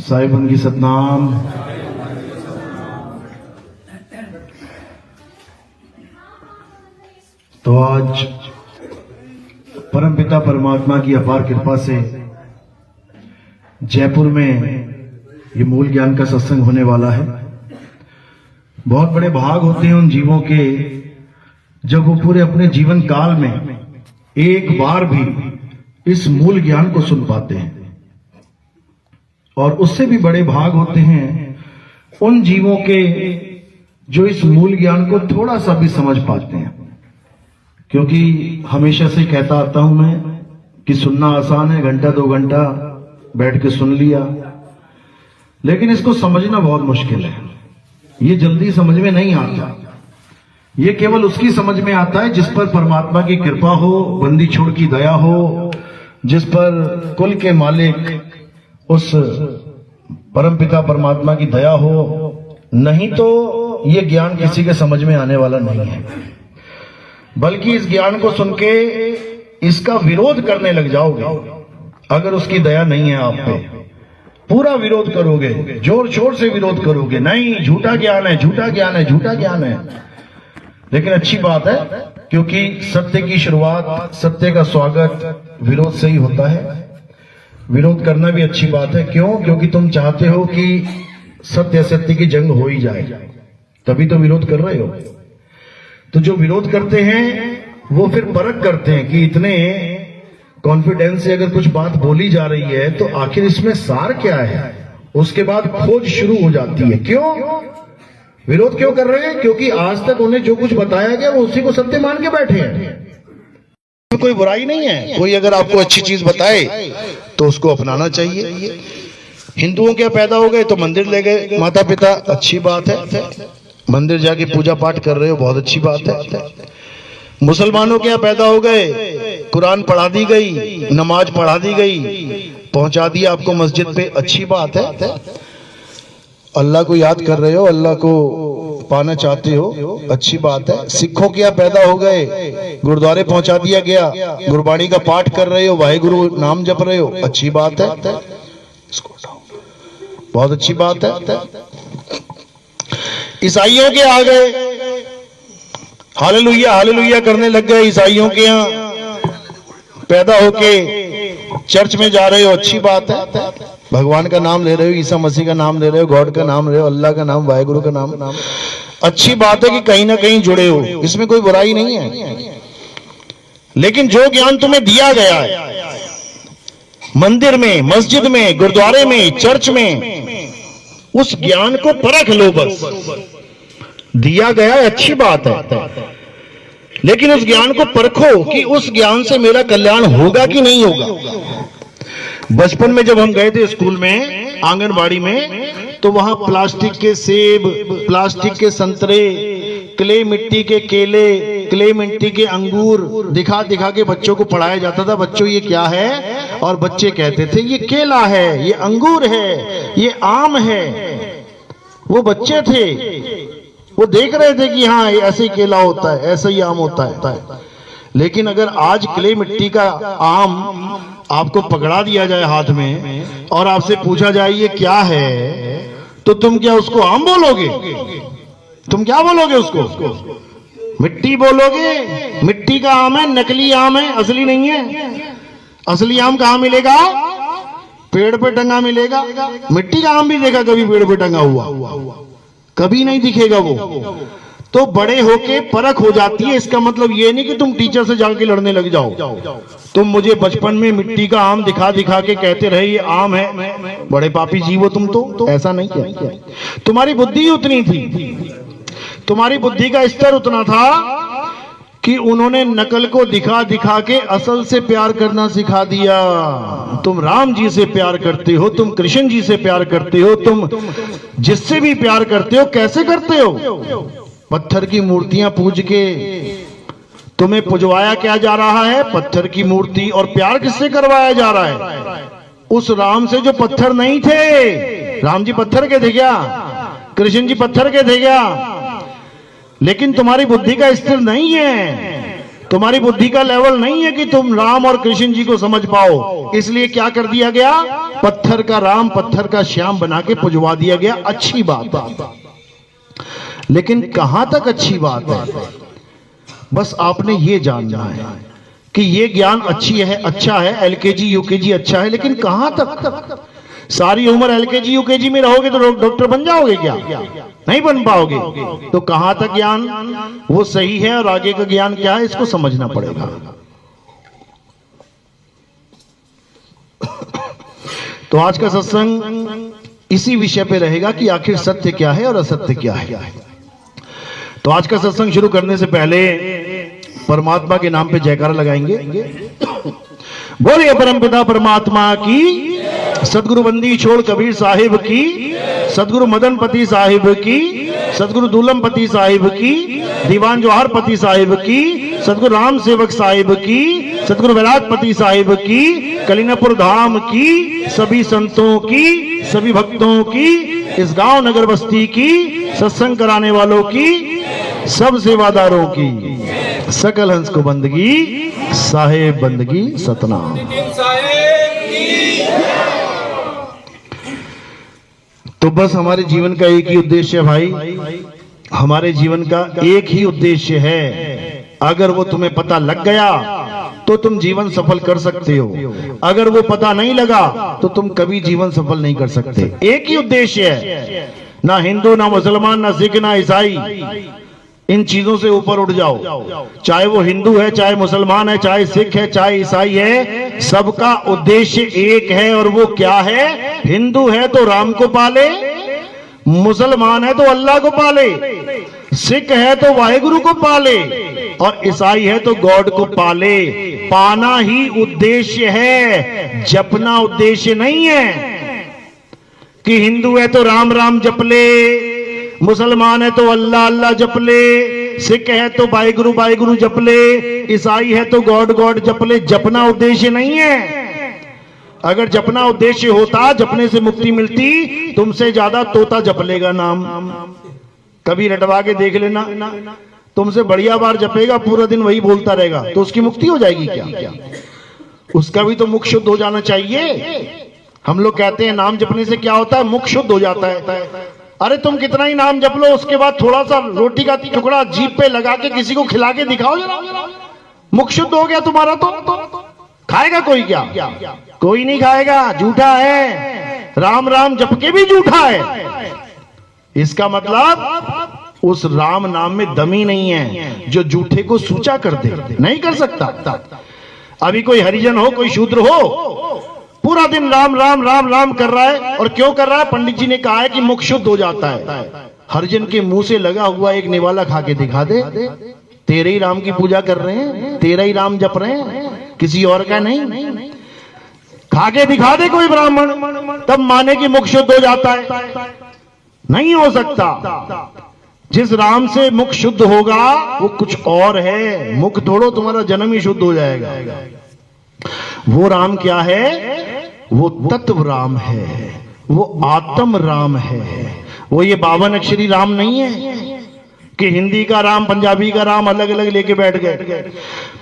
साहिबन की सतनाम। तो आज परमपिता परमात्मा की अपार कृपा से जयपुर में ये मूल ज्ञान का सत्संग होने वाला है। बहुत बड़े भाग होते हैं उन जीवों के जब वो पूरे अपने जीवन काल में एक बार भी इस मूल ज्ञान को सुन पाते हैं, और उससे भी बड़े भाग होते हैं उन जीवों के जो इस मूल ज्ञान को थोड़ा सा भी समझ पाते हैं। क्योंकि हमेशा से कहता आता हूं मैं कि सुनना आसान है, घंटा 2 घंटा बैठ के सुन लिया, लेकिन इसको समझना बहुत मुश्किल है। ये जल्दी समझ में नहीं आता। ये केवल उसकी समझ में आता है जिस पर परमात्मा की कृपा हो, बंदी छोड़ की दया हो, जिस पर कुल के मालिक उस परमपिता परमात्मा की दया हो। नहीं तो ये ज्ञान किसी के समझ में आने वाला नहीं है। बल्कि इस ज्ञान को सुन के इसका विरोध करने लग जाओगे अगर उसकी दया नहीं है आप पे। पूरा विरोध करोगे, जोर शोर से विरोध करोगे, नहीं झूठा ज्ञान है, झूठा ज्ञान है, झूठा ज्ञान है। लेकिन अच्छी बात है, क्योंकि सत्य की शुरुआत, सत्य का स्वागत विरोध से ही होता है। विरोध करना भी अच्छी बात है। क्यों? क्योंकि तुम चाहते हो कि सत्य सत्य की जंग हो ही जाए, तभी तो विरोध कर रहे हो। तो जो विरोध करते हैं वो फिर परख करते हैं कि इतने कॉन्फिडेंस से अगर कुछ बात बोली जा रही है तो आखिर इसमें सार क्या है। उसके बाद खोज शुरू हो जाती है। क्यों विरोध क्यों कर रहे हैं? क्योंकि आज तक उन्हें जो कुछ बताया गया वो उसी को सत्य मान के बैठे हैं। कोई बुराई नहीं है। कोई अगर आपको अच्छी चीज बताए तो उसको अपनाना चाहिए। हिंदुओं के पैदा हो गए तो मंदिर ले गए माता पिता, अच्छी बात है। मंदिर जाके पूजा पाठ कर रहे हो, बहुत अच्छी बात है। मुसलमानों के यहाँ पैदा हो गए, कुरान पढ़ा दी गई, नमाज पढ़ा दी गई, पहुंचा दिया आपको मस्जिद पे, अच्छी बात है। अल्लाह को याद कर रहे हो, अल्लाह को पाना चाहते हो, अच्छी बात है। सिखों के यहाँ पैदा हो गए, गुरुद्वारे पहुंचा दिया गया, गुरबाणी का पाठ कर रहे हो, वाहेगुरु नाम जप रहे हो, अच्छी बात है, बहुत अच्छी बात है। ईसाइयों के आ गए, हालेलुया हालेलुया करने लग गए। ईसाइयों के यहाँ पैदा होके चर्च में जा रहे हो, अच्छी बात है। भगवान का नाम ले रहे हो, ईसा मसीह का नाम ले रहे हो, गॉड का नाम ले रहे हो, अल्लाह का नाम, वाहेगुरु का नाम, अच्छी बात है कि कहीं ना कहीं जुड़े हो, इसमें कोई बुराई नहीं है। लेकिन जो ज्ञान तुम्हें दिया गया है मंदिर में, मस्जिद में, गुरुद्वारे में, चर्च में, उस ज्ञान को परख लो। बस दिया गया है, अच्छी बात है, लेकिन उस ज्ञान को परखो कि उस ज्ञान से मेरा कल्याण होगा कि नहीं होगा। बचपन में जब हम गए थे स्कूल में, आंगनबाड़ी में, तो वहां प्लास्टिक के सेब, प्लास्टिक के संतरे, क्ले मिट्टी के केले, क्ले मिट्टी के अंगूर दिखा दिखा के बच्चों को पढ़ाया जाता था। बच्चों ये क्या है? और बच्चे कहते थे ये केला है, ये अंगूर है, ये आम है। वो बच्चे थे, वो देख रहे थे कि हाँ ऐसे ही केला होता है, ऐसे ही आम होता है। लेकिन अगर आज क्ले मिट्टी का आम आपको पकड़ा दिया जाए हाथ में और आपसे पूछा जाए ये क्या है, तो तुम क्या उसको आम बोलोगे? तुम क्या बोलोगे उसको? मिट्टी बोलोगे। मिट्टी का आम है, नकली आम है, असली नहीं है। असली आम कहां मिलेगा? पेड़ पे टंगा मिलेगा। मिट्टी का आम भी देखा कभी पेड़ पे टंगा हुआ? कभी नहीं दिखेगा वो। तो बड़े होके परख हो जाती है। इसका मतलब ये नहीं कि तुम टीचर से जाके लड़ने लग जाओ। तुम मुझे बचपन में मिट्टी का आम दिखा दिखा के कहते रहे ये आम है, बड़े पापी जीव हो तुम। तो ऐसा नहीं किया। तुम्हारी बुद्धि उतनी थी, तुम्हारी बुद्धि का स्तर उतना था कि उन्होंने नकल को दिखा दिखा के असल से प्यार करना सिखा दिया। तुम राम जी से प्यार करते हो, तुम कृष्ण जी से प्यार करते हो, तुम जिससे भी प्यार करते हो, कैसे करते हो? पत्थर की मूर्तियां पूज के तुम्हें पुजवाया क्या जा रहा है? पत्थर की मूर्ति। और प्यार किससे करवाया जा रहा है? उस राम से जो पत्थर नहीं थे। राम जी पत्थर के थे क्या? कृष्ण जी पत्थर के थे क्या? लेकिन तुम्हारी बुद्धि का स्तर नहीं है। तुम्हारी बुद्धि का लेवल नहीं है कि तुम राम और कृष्ण जी को समझ पाओ, इसलिए क्या कर दिया गया, पत्थर का राम पत्थर का श्याम बना के पुजवा दिया गया। अच्छी बात है, लेकिन कहां तक अच्छी बात है, बस आपने ये जानना है कि ये ज्ञान अच्छी है, अच्छा है, एलकेजी यूकेजी अच्छा है, लेकिन कहां तक? सारी उम्र एलकेजी यूकेजी में रहोगे तो डॉक्टर बन जाओगे क्या? नहीं बन पाओगे। तो कहां तक ज्ञान वो सही है और आगे का ज्ञान क्या है, इसको समझना पड़ेगा। तो आज का सत्संग इसी विषय पे रहेगा कि आखिर सत्य क्या है और असत्य क्या है। तो आज का सत्संग शुरू करने से पहले परमात्मा के नाम पे जयकारा लगाएंगे। बोलिए परमपिता परमात्मा की, सदगुरु बंदी छोड़ कबीर साहिब की, सदगुरु मदनपति साहिब की, सदगुरु दूलमपति साहिब की, दीवान जवाहरपति साहिब की, सदगुरु राम सेवक साहिब की, सदगुरु वैरागपति साहिब की, कलिनापुर धाम की, सभी संतों की, सभी भक्तों की, इस गांव नगर बस्ती की, सत्संग कराने वालों की, सब सेवादारों की, सकल हंस को बंदगी, साहेब बंदगी सतनाम। तो बस हमारे जीवन का एक ही उद्देश्य है भाई, हमारे जीवन का एक ही उद्देश्य है। अगर वो तुम्हें पता लग गया तो तुम जीवन सफल कर सकते हो, अगर वो पता नहीं लगा तो तुम कभी जीवन सफल नहीं कर सकते। एक ही उद्देश्य है, ना हिंदू ना मुसलमान ना सिख ना ईसाई, इन चीजों से ऊपर उठ जाओ। चाहे वो हिंदू है, चाहे मुसलमान है, चाहे सिख है, चाहे ईसाई है, सबका उद्देश्य एक है। और वो क्या है? हिंदू है तो राम को पाले, मुसलमान है तो अल्लाह को पाले, सिख है तो वाहेगुरु को पाले, और ईसाई है तो गॉड को पाले। पाना ही उद्देश्य है, जपना उद्देश्य नहीं है। कि हिंदू है तो राम राम जप ले, मुसलमान है तो अल्लाह अल्लाह जप ले, सिख है तो वाहेगुरु जप ले, ईसाई है तो गॉड गॉड जप ले। जपना उद्देश्य नहीं है। अगर जपना उद्देश्य होता, जपने से मुक्ति मिलती, तुमसे ज्यादा तोता जप लेगा नाम। कभी रटवा के देख लेना, तुमसे बढ़िया बार जपेगा, पूरा दिन वही बोलता रहेगा, तो उसकी मुक्ति हो जाएगी क्या? उसका भी तो मुख शुद्ध हो जाना चाहिए। हम लोग कहते हैं नाम जपने से क्या होता है, मुख शुद्ध हो जाता है। अरे तुम कितना ही नाम जप लो, उसके बाद थोड़ा सा रोटी का टुकड़ा जीभ पे लगा के किसी को खिला के दिखाओ जरा, मुख शुद्ध हो गया तुम्हारा। तो खाएगा कोई क्या? कोई नहीं खाएगा, झूठा है। राम राम जप के भी झूठा है। इसका मतलब उस राम नाम में दमी नहीं है जो झूठे को सूचा कर दे। नहीं कर सकता। अभी कोई हरिजन हो, कोई शूद्र हो, पूरा दिन राम राम राम राम कर रहा है, और क्यों कर रहा है? पंडित जी ने कहा है कि मुख शुद्ध हो जाता है। हरिजन के मुंह से लगा हुआ एक निवाला खा के दिखा दे, तेरे ही राम की पूजा कर रहे हैं, तेरा ही राम जप रहे हैं, किसी और का नहीं। खा के दिखा दे कोई ब्राह्मण, तब माने कि मुख शुद्ध हो जाता है। नहीं हो सकता। जिस राम से मुख शुद्ध होगा वो कुछ और है। मुख थोड़ो तुम्हारा जन्म ही शुद्ध हो जाएगा। वो राम क्या है? वो तत्व राम है, वो आत्म राम है। वो ये 52 अक्षरी राम नहीं है कि हिंदी का राम पंजाबी का राम अलग अलग लेके बैठ गए।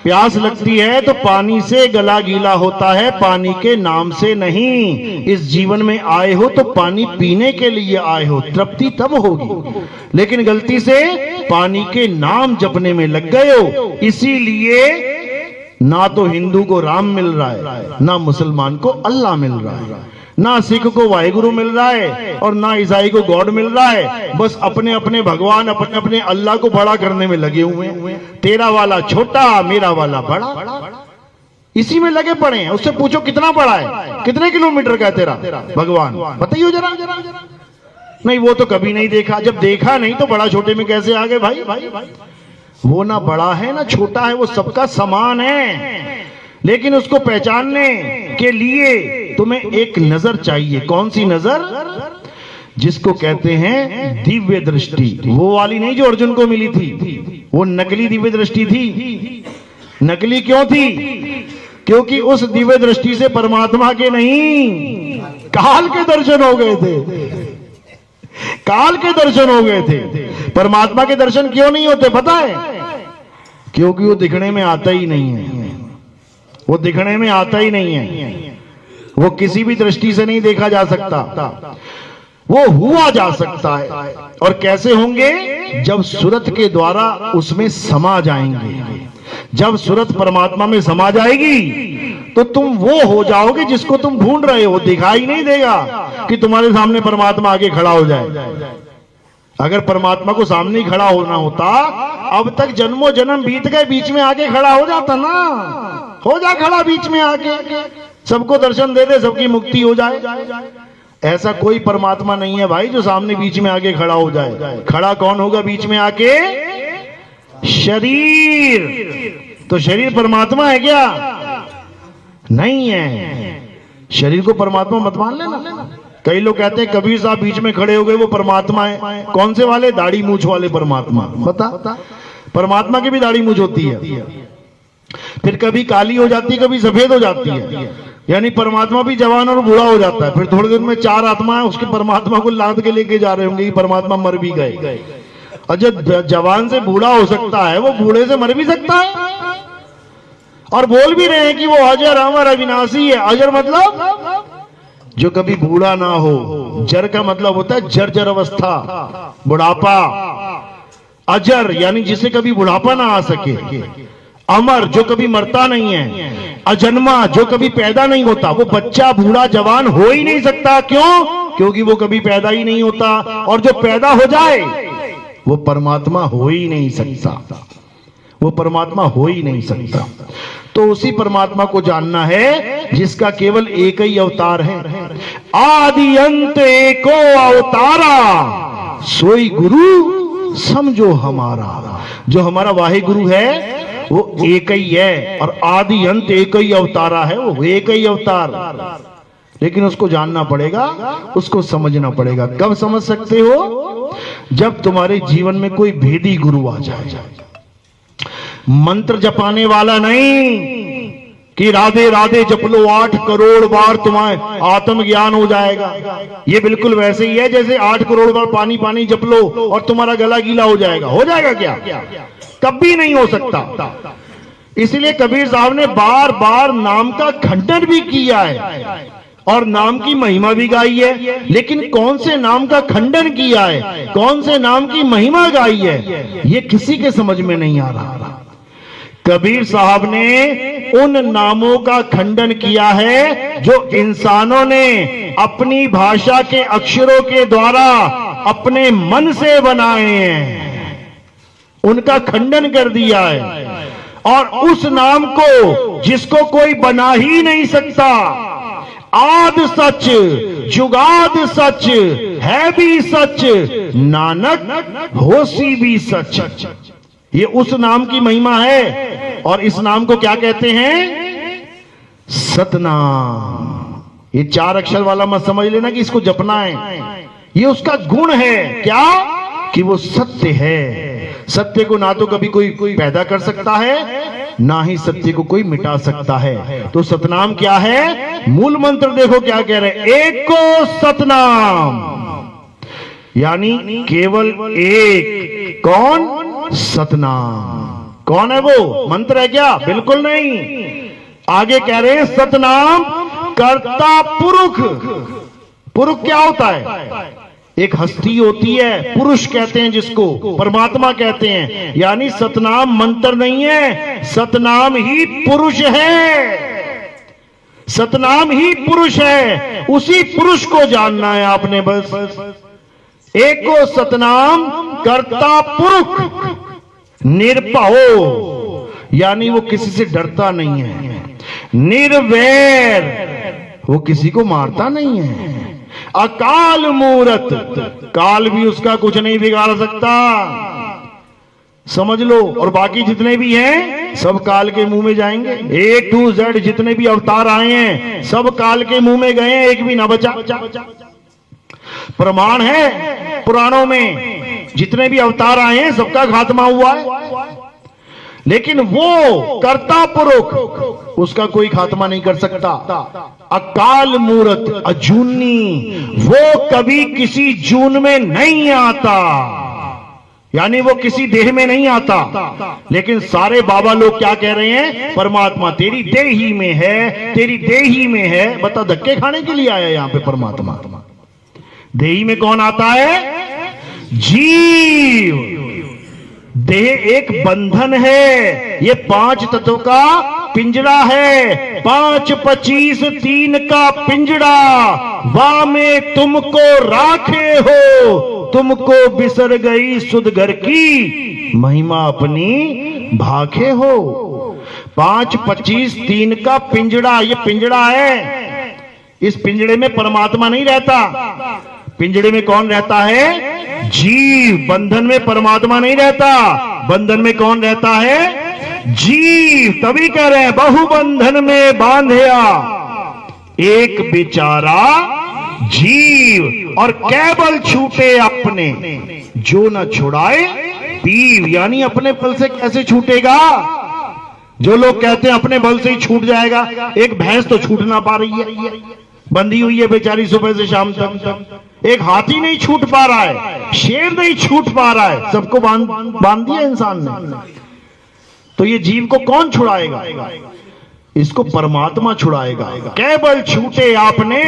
प्यास लगती है तो पानी से गला गीला होता है, पानी के नाम से नहीं। इस जीवन में आए हो तो पानी पीने के लिए आए हो, तृप्ति तब होगी। लेकिन गलती से पानी के नाम जपने में लग गए हो, इसीलिए ना तो हिंदू को राम मिल रहा है, ना मुसलमान को अल्लाह मिल रहा है, ना सिख को वाहेगुरु मिल रहा है, और ना ईसाई को गॉड मिल रहा है। बस अपने अपने भगवान, अपने अपने अल्लाह को बड़ा करने में लगे हुए हैं। तेरा वाला छोटा, मेरा वाला बड़ा, इसी में लगे पड़े हैं। उससे पूछो कितना बड़ा है, कितने किलोमीटर का है तेरा भगवान, बताइए जरा। नहीं, वो तो कभी नहीं देखा। जब देखा नहीं तो बड़ा छोटे में कैसे आ गए भाई? वो ना बड़ा है ना छोटा है, वो सबका समान है। लेकिन उसको पहचानने के लिए तुम्हें एक नजर चाहिए। कौन सी नजर? जिसको कहते हैं दिव्य दृष्टि। वो वाली नहीं जो अर्जुन को मिली थी, वो नकली दिव्य दृष्टि थी। नकली क्यों थी? क्योंकि उस दिव्य दृष्टि से परमात्मा के नहीं, काल के दर्शन हो गए थे। काल के दर्शन हो गए थे। परमात्मा के दर्शन क्यों नहीं होते पता है? क्योंकि वो दिखने में आता ही नहीं है, वो दिखने में आता ही नहीं है, वो किसी भी दृष्टि से नहीं देखा जा सकता, वो हुआ जा सकता है। और कैसे होंगे? जब सूरत के द्वारा उसमें समा जाएंगे। जब सूरत परमात्मा में समा जाएगी तो तुम वो हो जाओगे जिसको तुम ढूंढ रहे हो। दिखाई नहीं देगा कि तुम्हारे सामने परमात्मा आगे खड़ा हो जाए। अगर परमात्मा को सामने ही खड़ा होना होता, अब तक जन्मों जन्म बीत गए, बीच में आके खड़ा हो जाता ना। हो जा खड़ा बीच में आके, सबको दर्शन दे दे, सबकी मुक्ति हो जाए। ऐसा कोई परमात्मा नहीं है भाई जो सामने बीच में आके खड़ा हो जाए। खड़ा कौन होगा बीच में आके? शरीर। तो शरीर परमात्मा है क्या? नहीं है। शरीर को परमात्मा मत मान लेना। कई लोग कहते हैं कबीर साहब बीच में खड़े हो गए, वो परमात्मा है। कौन से वाले? दाढ़ी मूछ वाले परमात्मा। बता, परमात्मा की भी दाढ़ी मूछ होती है, फिर कभी काली हो जाती है, कभी सफेद हो जाती है। यानी परमात्मा भी जवान और बूढ़ा हो जाता है। फिर थोड़ी देर में चार आत्माएं उसके परमात्मा को लाद के लेके जा रहे होंगे कि परमात्मा मर भी गए। और जब जवान से बूढ़ा हो सकता है, वो बूढ़े से मर भी सकता है। और बोल भी रहे हैं कि वो अजर अमर अविनाशी है। अजर मतलब जो कभी बूढ़ा ना हो। जर का मतलब होता है जर्जर अवस्था, बुढ़ापा। अजर यानी जिसे कभी बुढ़ापा ना आ सके। अमर जो कभी मरता नहीं है। अजन्मा जो कभी पैदा नहीं होता। वो बच्चा बूढ़ा जवान हो ही नहीं सकता। क्यों? क्योंकि वो कभी पैदा ही नहीं होता। और जो पैदा हो जाए वो परमात्मा हो ही नहीं सकता। वो परमात्मा हो ही नहीं सकता। तो उसी परमात्मा को जानना है जिसका केवल एक ही अवतार है। आदि अंत एको अवतारा, सोई गुरु समझो हमारा। जो हमारा वाहे गुरु है वो एक ही है, और आदि अंत एक ही अवतारा है। वो एक ही अवतार, लेकिन उसको जानना पड़ेगा, उसको समझना पड़ेगा। कब समझ सकते हो? जब तुम्हारे जीवन में कोई भेदी गुरु आ जाए। मंत्र जपाने वाला नहीं कि राधे राधे जप लो 8 करोड़ बार तुम्हारे आत्मज्ञान हो जाएगा। ये बिल्कुल वैसे ही है जैसे 8 करोड़ बार पानी पानी जप लो और तुम्हारा गला गीला हो जाएगा। हो जाएगा क्या? कभी नहीं हो सकता। इसलिए कबीर साहब ने बार बार नाम का खंडन भी किया है और नाम की महिमा भी गाई है। लेकिन कौन से नाम का खंडन किया है, कौन से नाम की महिमा गाई है, ये किसी के समझ में नहीं आ रहा। कबीर साहब ने उन नामों का खंडन किया है जो इंसानों ने अपनी भाषा के अक्षरों के द्वारा अपने मन से बनाए हैं। उनका खंडन कर दिया है। और उस नाम को जिसको कोई बना ही नहीं सकता, आद सच जुगाद सच है भी सच, नानक होसी भी सच। ये उस नाम की महिमा है। और इस नाम को क्या कहते हैं? सतनाम। ये 4 अक्षर वाला मत समझ लेना कि इसको जपना है। ये उसका गुण है। क्या? कि वो सत्य है। सत्य को ना तो कभी कोई पैदा कर सकता है, ना ही सत्य को कोई मिटा सकता है। तो सतनाम क्या है? मूल मंत्र देखो क्या कह रहे हैं, एक को सतनाम, यानी केवल एक। कौन? सतनाम। कौन है वो? मंत्र है क्या? बिल्कुल नहीं। आगे कह रहे हैं सतनाम कर्ता पुरुष। पुरुष क्या होता है? एक हस्ती होती है, पुरुष कहते हैं जिसको, परमात्मा कहते हैं। यानी सतनाम मंत्र नहीं है, सतनाम ही पुरुष है। सतनाम ही पुरुष है। उसी पुरुष को जानना है आपने बस। एको सतनाम कर्ता पुरुष निर्भयो, यानी वो किसी से डरता नहीं है। निर्वैर, वो किसी को मारता नहीं है। अकाल मूरत, काल भी उसका कुछ नहीं बिगाड़ सकता। समझ लो। और बाकी जितने भी हैं सब काल के मुंह में जाएंगे। A to Z जितने भी अवतार आए हैं सब काल के मुंह में गए, एक भी ना बचा। प्रमाण है पुराणों में, जितने भी अवतार आए हैं सबका खात्मा हुआ है। लेकिन वो कर्ता पुरुष, उसका कोई खात्मा नहीं कर सकता। अकाल मूरत अजूनी, वो कभी किसी जून में नहीं आता। यानी वो किसी देह में नहीं आता। लेकिन सारे बाबा लोग क्या कह रहे हैं? परमात्मा तेरी देही में है, तेरी देही में है। बता, धक्के खाने के लिए आया यहां पे परमात्मा? देही में कौन आता है? जीव। देह एक बंधन है, ये 5 तत्व का पिंजरा है। 5 25 3 का पिंजरा, वाह में तुमको राखे हो, तुमको बिसर गई सुध घर की, महिमा अपनी भाखे हो। 5 25 3 का पिंजरा, ये पिंजरा है। इस पिंजरे में परमात्मा नहीं रहता। पिंजरे में कौन रहता है? जीव। बंधन में परमात्मा नहीं रहता, बंधन में कौन रहता है? जीव। तभी कह रहे हैं बहु बंधन में बांधया एक बेचारा जीव, और केवल छूटे अपने जो न छुड़ाए पीव। यानी अपने बल से कैसे छूटेगा? जो लोग कहते हैं अपने बल से ही छूट जाएगा, एक भैंस तो छूट ना पा रही है, बंधी हुई है बेचारी सुबह से शाम तक। एक हाथी नहीं छूट पा रहा है, शेर नहीं छूट पा रहा है, सबको बांध दिया इंसान ने। तो ये जीव को कौन छुड़ाएगा? इसको परमात्मा छुड़ाएगा। केवल छूटे आपने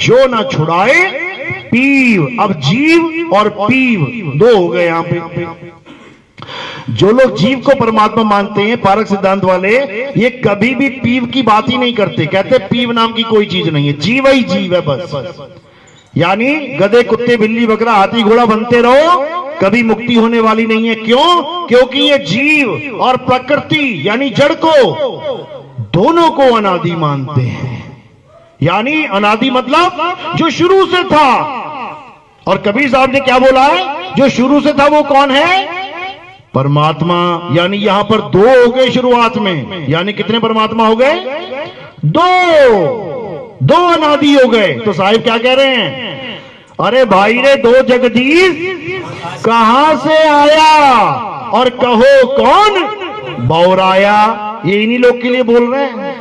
जो ना छुड़ाए पीव। अब जीव और पीव 2 हो गए यहां पे। जो लोग जीव को परमात्मा मानते हैं, पारक सिद्धांत वाले, ये कभी भी पीव की बात ही नहीं करते। कहते पीव नाम की कोई चीज नहीं है, जीव ही जीव है बस। यानी गधे कुत्ते बिल्ली बकरा हाथी घोड़ा बनते रहो, कभी मुक्ति होने वाली नहीं है। क्यों? क्योंकि ये जीव और प्रकृति यानी जड़ को, दोनों को अनादि मानते हैं। यानी अनादि मतलब जो शुरू से था। और कबीर साहब ने क्या बोला है? जो शुरू से था वो कौन है? परमात्मा। यानी यहां पर 2 हो गए शुरुआत में। यानी कितने परमात्मा हो गए? 2 अनादि हो गए। तो साहिब क्या कह रहे हैं? अरे भाई रे 2 जगदीश कहां से आया और कहो कौन बौराया? ये इन्हीं लोग के लिए बोल रहे हैं,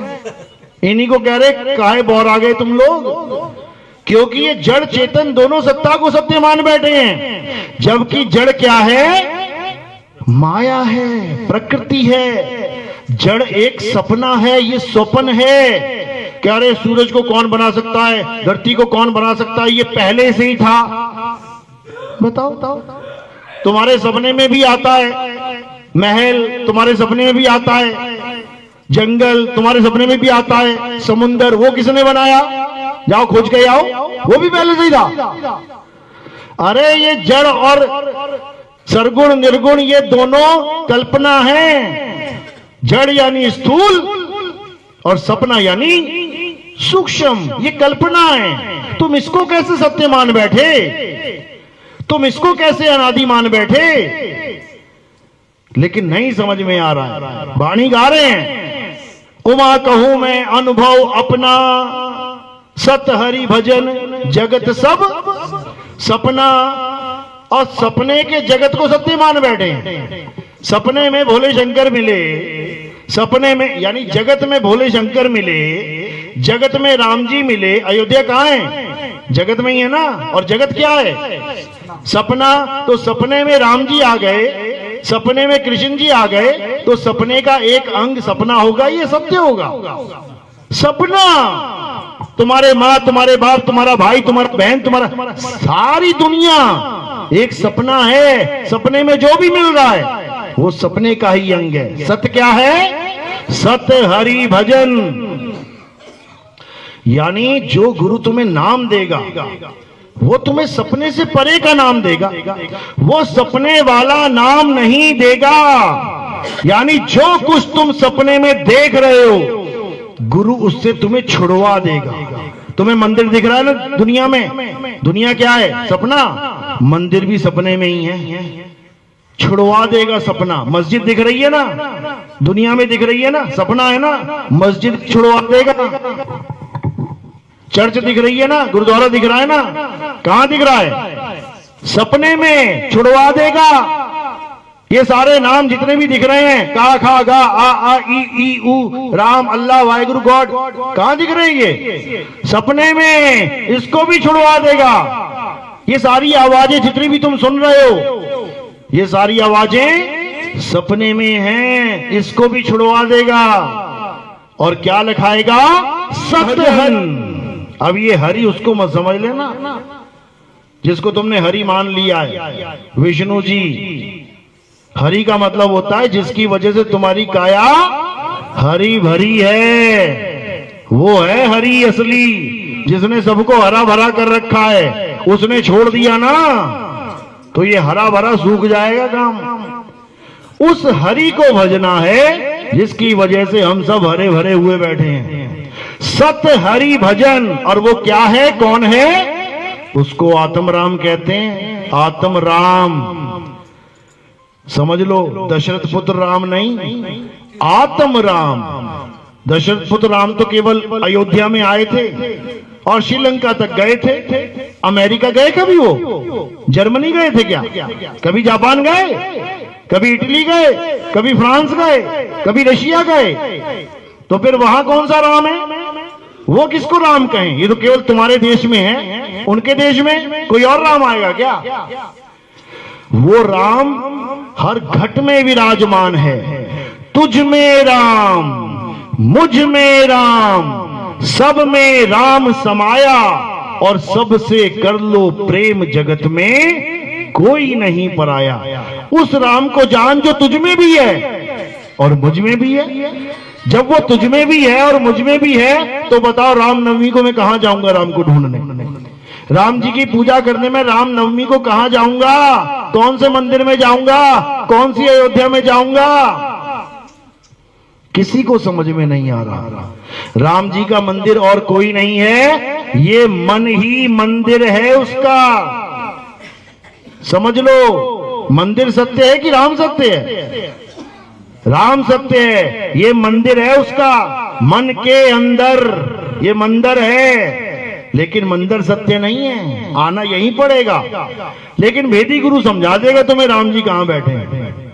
इन्हीं को कह रहे काहे बौरा गए तुम लोग? क्योंकि ये जड़ चेतन दोनों सत्ता को सत्य मान बैठे हैं। जबकि जड़ क्या है? माया है, प्रकृति है। जड़ एक सपना है, ये स्वप्न है। कह रहे सूरज को कौन बना सकता है, धरती को कौन बना सकता है? ये पहले से ही था। बताओ, तुम्हारे सपने में भी आता है, महल तुम्हारे सपने में भी आता है, जंगल तुम्हारे सपने में भी आता है, समुंदर वो किसने बनाया? जाओ खोज के आओ, वो भी पहले से ही था। अरे ये जड़ और सरगुण निर्गुण ये दोनों कल्पना है। जड़ यानी स्थूल और सपना यानी सूक्ष्म, ये कल्पना है। तुम इसको कैसे सत्य मान बैठे? तुम इसको कैसे अनादि मान बैठे? लेकिन नहीं समझ में आ रहा है। वाणी गा रहे हैं, उमा कहूं मैं अनुभव अपना, सत हरि भजन जगत सब सपना। और सपने के जगत को सत्य मान बैठे। सपने में भोले शंकर मिले, सपने में यानी जगत में भोले शंकर मिले, जगत में राम जी मिले। अयोध्या कहां है? जगत में ही है ना। और जगत क्या है? सपना। तो सपने में राम जी आ गए, सपने में कृष्ण जी आ गए, तो सपने का एक अंग सपना होगा, ये सत्य होगा। सपना तुम्हारे माँ, तुम्हारे बाप, तुम्हारा भाई, तुम्हारा बहन, तुम्हारा सारी दुनिया एक सपना है। सपने में जो भी मिल रहा है वो सपने का ही अंग है। सत्य क्या है? सत्य हरि भजन। यानी जो गुरु तुम्हें नाम देगा वो तुम्हें सपने से परे का नाम देगा, वो सपने वाला नाम नहीं देगा। यानी जो कुछ तुम सपने में देख रहे हो गुरु उससे तुम्हें छुड़वा देगा। तुम्हें मंदिर दिख रहा है ना दुनिया में, दुनिया क्या है? सपना। मंदिर भी सपने में ही है, छुड़वा देगा सपना। मस्जिद दिख रही है ना, दुनिया में दिख रही है ना, सपना है ना, मस्जिद छुड़वा देगा। चर्च दिख रही है ना, गुरुद्वारा दिख रहा है ना, कहां दिख रहा है? सपने में, छुड़वा देगा। ये सारे नाम जितने भी दिख रहे हैं, का खा गा आ ई ऊ, राम अल्लाह वाहिगुरु गॉड, कहां दिख रहे हैं? ये सपने में, इसको भी छुड़वा देगा। ये सारी आवाजें जितनी भी तुम सुन रहे हो ये सारी आवाजें सपने में हैं, इसको भी छुड़वा देगा। और क्या लिखाएगा? सतहन। अब ये हरि उसको मत समझ लेना जिसको तुमने हरि मान लिया है। विष्णु जी, हरि का मतलब होता है जिसकी वजह से तुम्हारी काया हरी भरी है, वो है हरि असली। जिसने सबको हरा भरा कर रखा है, उसने छोड़ दिया ना तो ये हरा भरा सूख जाएगा काम। उस हरि को भजना है जिसकी वजह से हम सब हरे भरे हुए बैठे हैं। सत हरि भजन। और वो क्या है, कौन है? उसको आत्म राम कहते हैं। आत्म राम समझ लो, दशरथ पुत्र राम नहीं, आत्म राम। दशरथ पुत्र राम तो केवल अयोध्या में आए थे और श्रीलंका तक गए थे। अमेरिका गए कभी? वो जर्मनी गए थे क्या? कभी जापान गए? कभी इटली गए? कभी फ्रांस गए? कभी रशिया गए? तो फिर वहां कौन सा राम है? वो किसको राम कहें? ये तो केवल तुम्हारे देश में है, उनके देश में कोई और राम आएगा क्या? वो राम हर घट में विराजमान है। तुझ में राम, मुझ में राम, सब में राम समाया, और सबसे कर लो प्रेम, जगत में कोई नहीं पराया। उस राम को जान जो तुझ में भी है और मुझ में भी है। जब वो तुझ में भी है और मुझ में भी है, तो बताओ रामनवमी को मैं कहां जाऊंगा राम को ढूंढने? राम जी की पूजा करने में रामनवमी को कहां जाऊंगा? कौन से मंदिर में जाऊंगा? कौन सी अयोध्या में जाऊंगा? किसी को समझ में नहीं आ रहा। राम जी का मंदिर और कोई नहीं है, ये मन ही मंदिर है उसका। समझ लो, मंदिर सत्य है कि राम सत्य है? राम सत्य है, ये मंदिर है उसका। मन के अंदर ये मंदिर है, लेकिन मंदिर सत्य नहीं है, आना यहीं पड़ेगा। लेकिन भेदी गुरु समझा देगा तुम्हें राम जी कहां बैठे हैं।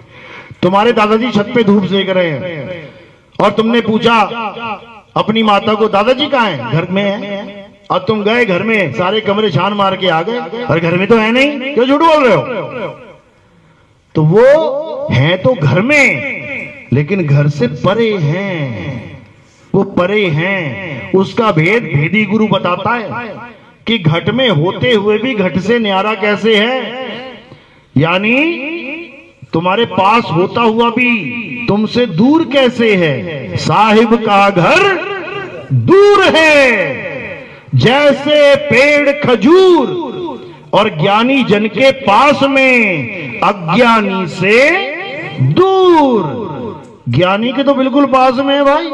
तुम्हारे दादाजी छत पे धूप सेक रहे हैं और तुमने पूछा अपनी माता को, दादाजी कहां हैं? घर में है। और तुम गए घर में, सारे कमरे छान मार के आ गए, और घर में तो है नहीं, क्यों झूठ बोल रहे हो? तो वो है तो घर में, लेकिन घर से परे हैं, वो परे हैं। उसका भेद भेदी गुरु बताता है कि घट में होते हुए भी घट से न्यारा कैसे है। यानी तुम्हारे पास होता हुआ भी तुमसे दूर कैसे है। साहिब का घर दूर है जैसे पेड़ खजूर, और ज्ञानी जन के पास में अज्ञानी से दूर। ज्ञानी के तो बिल्कुल पास में है भाई,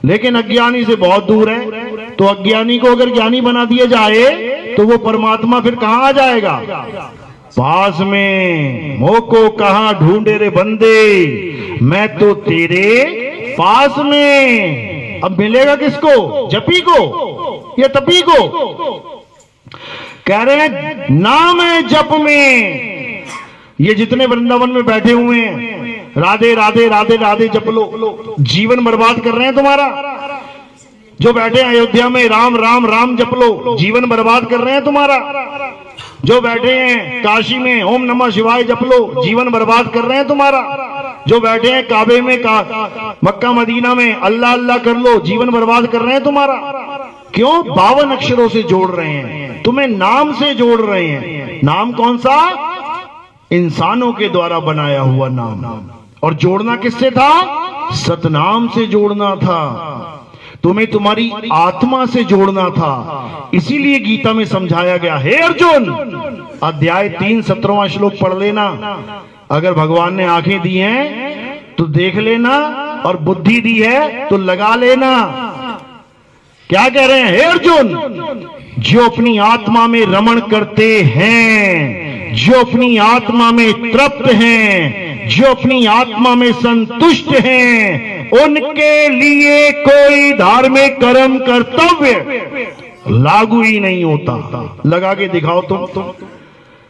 लेकिन अज्ञानी से बहुत दूर है। तो अज्ञानी को अगर ज्ञानी बना दिया जाए तो वो परमात्मा फिर कहां आ जाएगा? पास में। मोको कहां ढूंढे रे बंदे, मैं तो तेरे पास में। अब मिलेगा किसको? जपी को या तपी को? कह रहे हैं नाम है जप में। ये जितने वृंदावन में बैठे हुए हैं, राधे राधे राधे राधे जप लो, जीवन बर्बाद कर रहे हैं तुम्हारा। जो बैठे हैं अयोध्या में, राम राम राम जप लो, जीवन बर्बाद कर रहे हैं तुम्हारा। जो बैठे हैं काशी में, ओम नमः शिवाय जप लो, जीवन बर्बाद कर रहे हैं तुम्हारा। जो बैठे हैं काबे में, मक्का मदीना में, अल्लाह अल्लाह कर लो, जीवन बर्बाद कर रहे हैं तुम्हारा। क्यों? 52 अक्षरों से जोड़ रहे हैं तुम्हें, नाम से जोड़ रहे हैं। नाम कौन सा? इंसानों के द्वारा बनाया हुआ नाम। और जोड़ना किससे था? सतनाम से जोड़ना था। तुम्हें तुम्हारी आत्मा से जोड़ना था। इसीलिए गीता में समझाया गया, हे अर्जुन, अध्याय 3 17वां श्लोक पढ़ लेना। अगर भगवान ने आंखें दी हैं तो देख लेना, और बुद्धि दी है तो लगा लेना। क्या कह रहे हैं? हे अर्जुन, जो अपनी आत्मा में रमण करते हैं, जो अपनी आत्मा में तृप्त हैं, जो अपनी आत्मा में संतुष्ट हैं, उनके लिए कोई धार्मिक कर्म कर्तव्य लागू ही नहीं होता। लगा के दिखाओ तुम।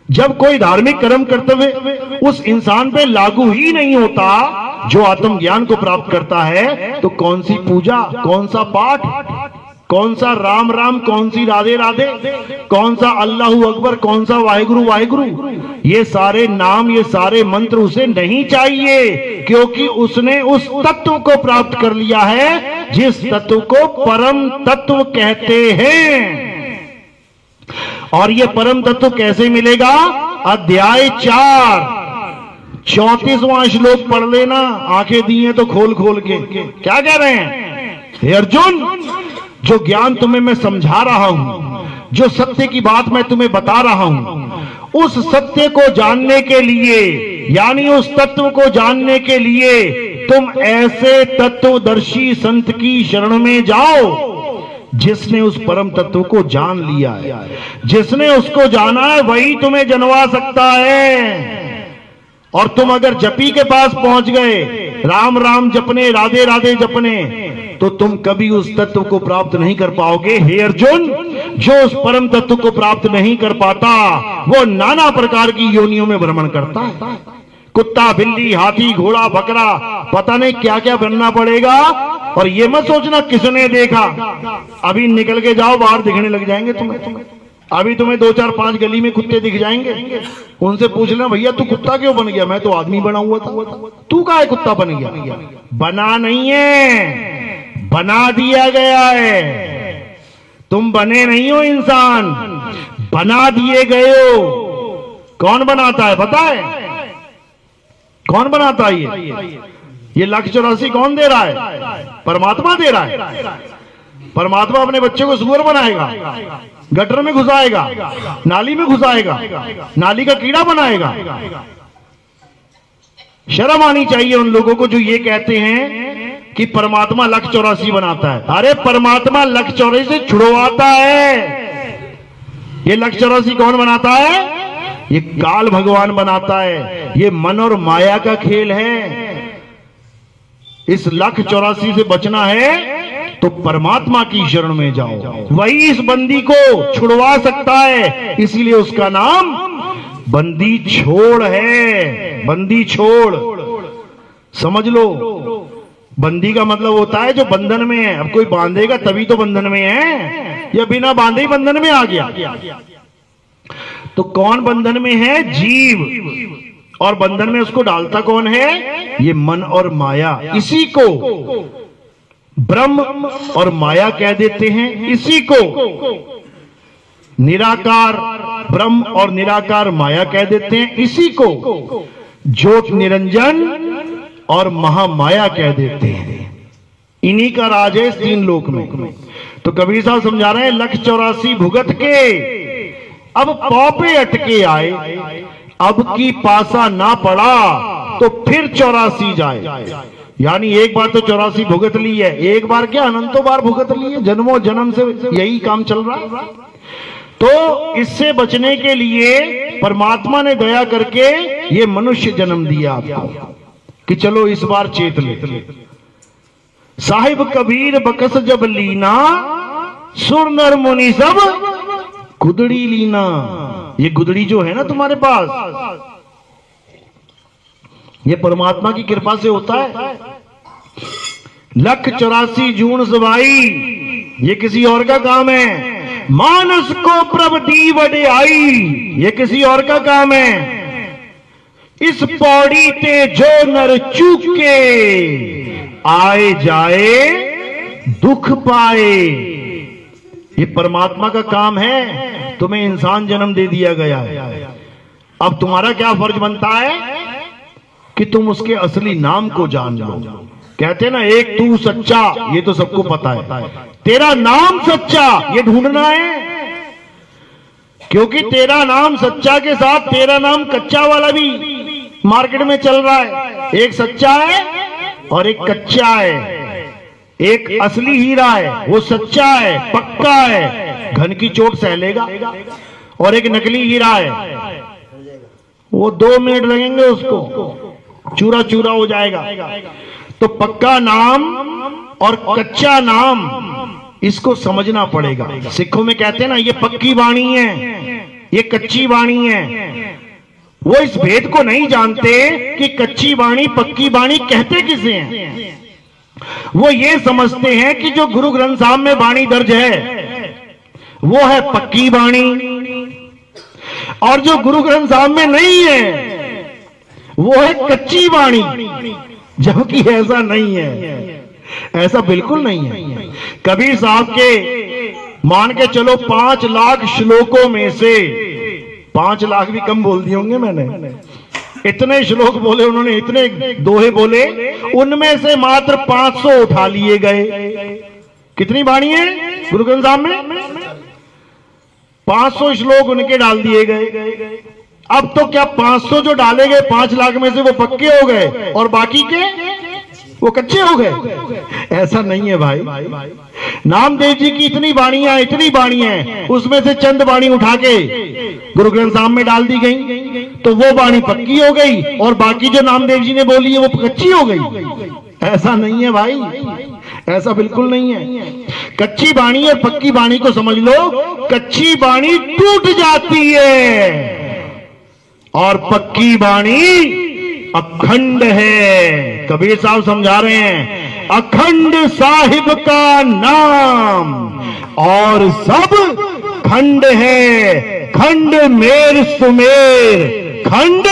जब कोई धार्मिक कर्म कर्तव्य उस इंसान पे लागू ही नहीं होता जो आत्मज्ञान को प्राप्त करता है, तो कौन सी पूजा, कौन सा पाठ, कौन सा राम राम, कौन सी राधे राधे, कौन सा अल्लाहू अकबर, कौन सा वाहिगुरु वाहिगुरु, ये सारे नाम, ये सारे मंत्र उसे नहीं चाहिए, क्योंकि उसने उस तत्व को प्राप्त कर लिया है जिस तत्व को परम तत्व कहते हैं। और ये परम तत्व कैसे मिलेगा? अध्याय 4 34वां श्लोक पढ़ लेना, आंखें दी हैं तो खोल खोल के। क्या कह रहे हैं? हे अर्जुन, जो ज्ञान तुम्हें मैं समझा रहा हूं, जो सत्य की बात मैं तुम्हें बता रहा हूं, उस सत्य को जानने के लिए, यानी उस तत्व को जानने के लिए तुम ऐसे तत्वदर्शी संत की शरण में जाओ जिसने उस परम तत्व को जान लिया है। जिसने उसको जाना है वही तुम्हें जनवा सकता है। और तुम अगर जपी के पास पहुंच गए, राम राम जपने, राधे राधे जपने, तो तुम कभी उस तत्व को प्राप्त नहीं कर पाओगे। हे अर्जुन, जो उस परम तत्व को प्राप्त नहीं कर पाता वो नाना प्रकार की योनियों में भ्रमण करता है। कुत्ता, बिल्ली, हाथी, घोड़ा, बकरा, पता नहीं क्या क्या बनना पड़ेगा। और ये मत सोचना किसने देखा, अभी निकल के जाओ, बाहर दिखने लग जाएंगे तुम्हें। अभी तुम्हें 2 4 5 गली में कुत्ते दिख जाएंगे, उनसे पूछ लेना, भैया तू कुत्ता क्यों बन गया? मैं तो आदमी बना हुआ था। तू काहे कुत्ता बन गया? बना नहीं है, बना दिया गया है। तुम बने नहीं हो इंसान, बना दिए गए हो। कौन बनाता है पता है? कौन बनाता है? ये 184 कौन दे रहा है? परमात्मा दे रहा है। परमात्मा अपने बच्चे को सुअर बनाएगा, गटर में घुसाएगा, नाली में घुसाएगा, नाली का कीड़ा बनाएगा। शर्म आनी चाहिए उन लोगों को जो ये कहते हैं कि परमात्मा 184 बनाता है। अरे परमात्मा 184 से छुड़वाता है। ये 184 कौन बनाता है? ये काल भगवान बनाता है। ये मन और माया का खेल है। इस 184 से बचना है तो परमात्मा की शरण में जाओ, वही इस बंदी को छुड़वा सकता है। इसीलिए उसका नाम बंदी छोड़ है। बंदी छोड़ समझ लो। बंदी का मतलब होता है जो बंधन में है। अब कोई बांधेगा तभी तो बंधन में है, या बिना बांधे ही बंधन में आ गया। तो कौन बंधन में है? जीव। और बंधन में उसको डालता कौन है? ये मन और माया। इसी को ब्रह्म और माया कह देते हैं। इसी को निराकार ब्रह्म और निराकार माया कह देते हैं। इसी को ज्योत निरंजन और महामाया कह देते हैं। इन्हीं का राज है इस 3 लोक में। तो कबीर साहब समझा रहे हैं 184 भुगत के अब पौपे अटके आए, अब की पासा ना पड़ा तो फिर 84 जाए। यानी एक बार तो 84 भुगत ली है, एक बार क्या अनंतों बार भुगत ली है। जन्मों जन्म से यही काम चल रहा है। तो इससे बचने के लिए परमात्मा ने दया करके ये मनुष्य जन्म दिया आपको कि चलो इस बार चेत ले। साहिब कबीर बकस जब लीना, सुर नर मुनि सब गुदड़ी लीना। ये गुदड़ी जो है ना तुम्हारे पास, ये परमात्मा की कृपा से होता है। 184 जून सवाई, ये किसी और का काम है। मानस को प्रभ दी वडे आई, ये किसी और का काम है। इस पौड़ी ते जो नर चूके, आए जाए दुख पाए। ये परमात्मा का काम है। तुम्हें इंसान जन्म दे दिया गया है। अब तुम्हारा क्या फर्ज बनता है कि तुम उसके असली नाम को जान लो। कहते ना एक तू सच्चा, ये तो सबको पता है। तेरा नाम सच्चा ये ढूंढना है, क्योंकि तेरा नाम सच्चा के साथ तेरा नाम कच्चा वाला भी मार्केट में चल रहा है। एक सच्चा है और एक कच्चा है। एक असली हीरा है, वो सच्चा है, पक्का है, घन की चोट सह लेगा। और एक नकली हीरा है, वो 2 मिनट लगेंगे उसको चूरा चूरा हो जाएगा। तो पक्का नाम और कच्चा नाम, इसको समझना पड़ेगा। सिखों में कहते हैं ना, ये पक्की वाणी है, ये कच्ची वाणी है। वो इस भेद को नहीं जानते कि कच्ची वाणी पक्की वाणी कहते किसे हैं। वो ये समझते हैं कि जो गुरु ग्रंथ साहब में वाणी दर्ज है वो है पक्की वाणी, और जो गुरु ग्रंथ साहब में नहीं है वो है कच्ची वाणी, जबकि ऐसा नहीं है, ऐसा बिल्कुल नहीं है। कबीर साहब के मान के चलो 5 लाख श्लोकों में से 5 लाख भी कम बोल दिए होंगे मैंने, इतने श्लोक बोले उन्होंने, इतने दोहे बोले, उनमें से मात्र 500 उठा लिए गए। कितनी वाणी है गुरु ग्रंथ साहब में? 500 श्लोक उनके डाल दिए गए। अब तो क्या 500 जो डाले गए 5 लाख में से वो पक्के हो गए और बाकी के वो कच्चे हो गए? ऐसा नहीं है भाई। नामदेव जी की इतनी वाणियां, उसमें से चंद वाणी उठा के गुरु ग्रंथ साहब में डाल दी गई, तो वो वाणी पक्की हो गई और बाकी जो नामदेव जी ने बोली है वो कच्ची हो गई। ऐसा नहीं है भाई, ऐसा बिल्कुल नहीं है। कच्ची वाणी और पक्की वाणी को समझ लो। कच्ची वाणी टूट जाती है और पक्की वाणी अखंड है। कबीर साहब समझा रहे हैं, अखंड साहिब का नाम और सब खंड है, खंड मेर सुमेर, खंड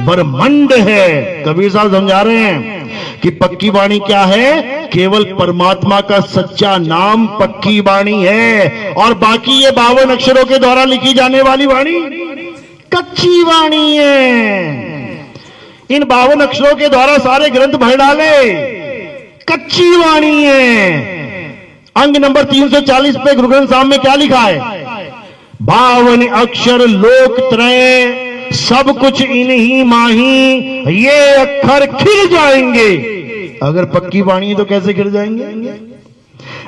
ब्रह्मंड है। कबीर साहब समझा रहे हैं कि पक्की वाणी क्या है? केवल परमात्मा का सच्चा नाम पक्की वाणी है, और बाकी ये 52 अक्षरों के द्वारा लिखी जाने वाली वाणी कच्ची वाणी है। इन 52 अक्षरों के द्वारा सारे ग्रंथ भर डाले, कच्ची वाणी है। अंग नंबर 340 पे गुरु ग्रंथ साहब में क्या लिखा है? 52 अक्षर लोक त्रय, सब कुछ इन्हीं माही, ये अक्षर खिल जाएंगे। अगर पक्की वाणी है तो कैसे खिल जाएंगे?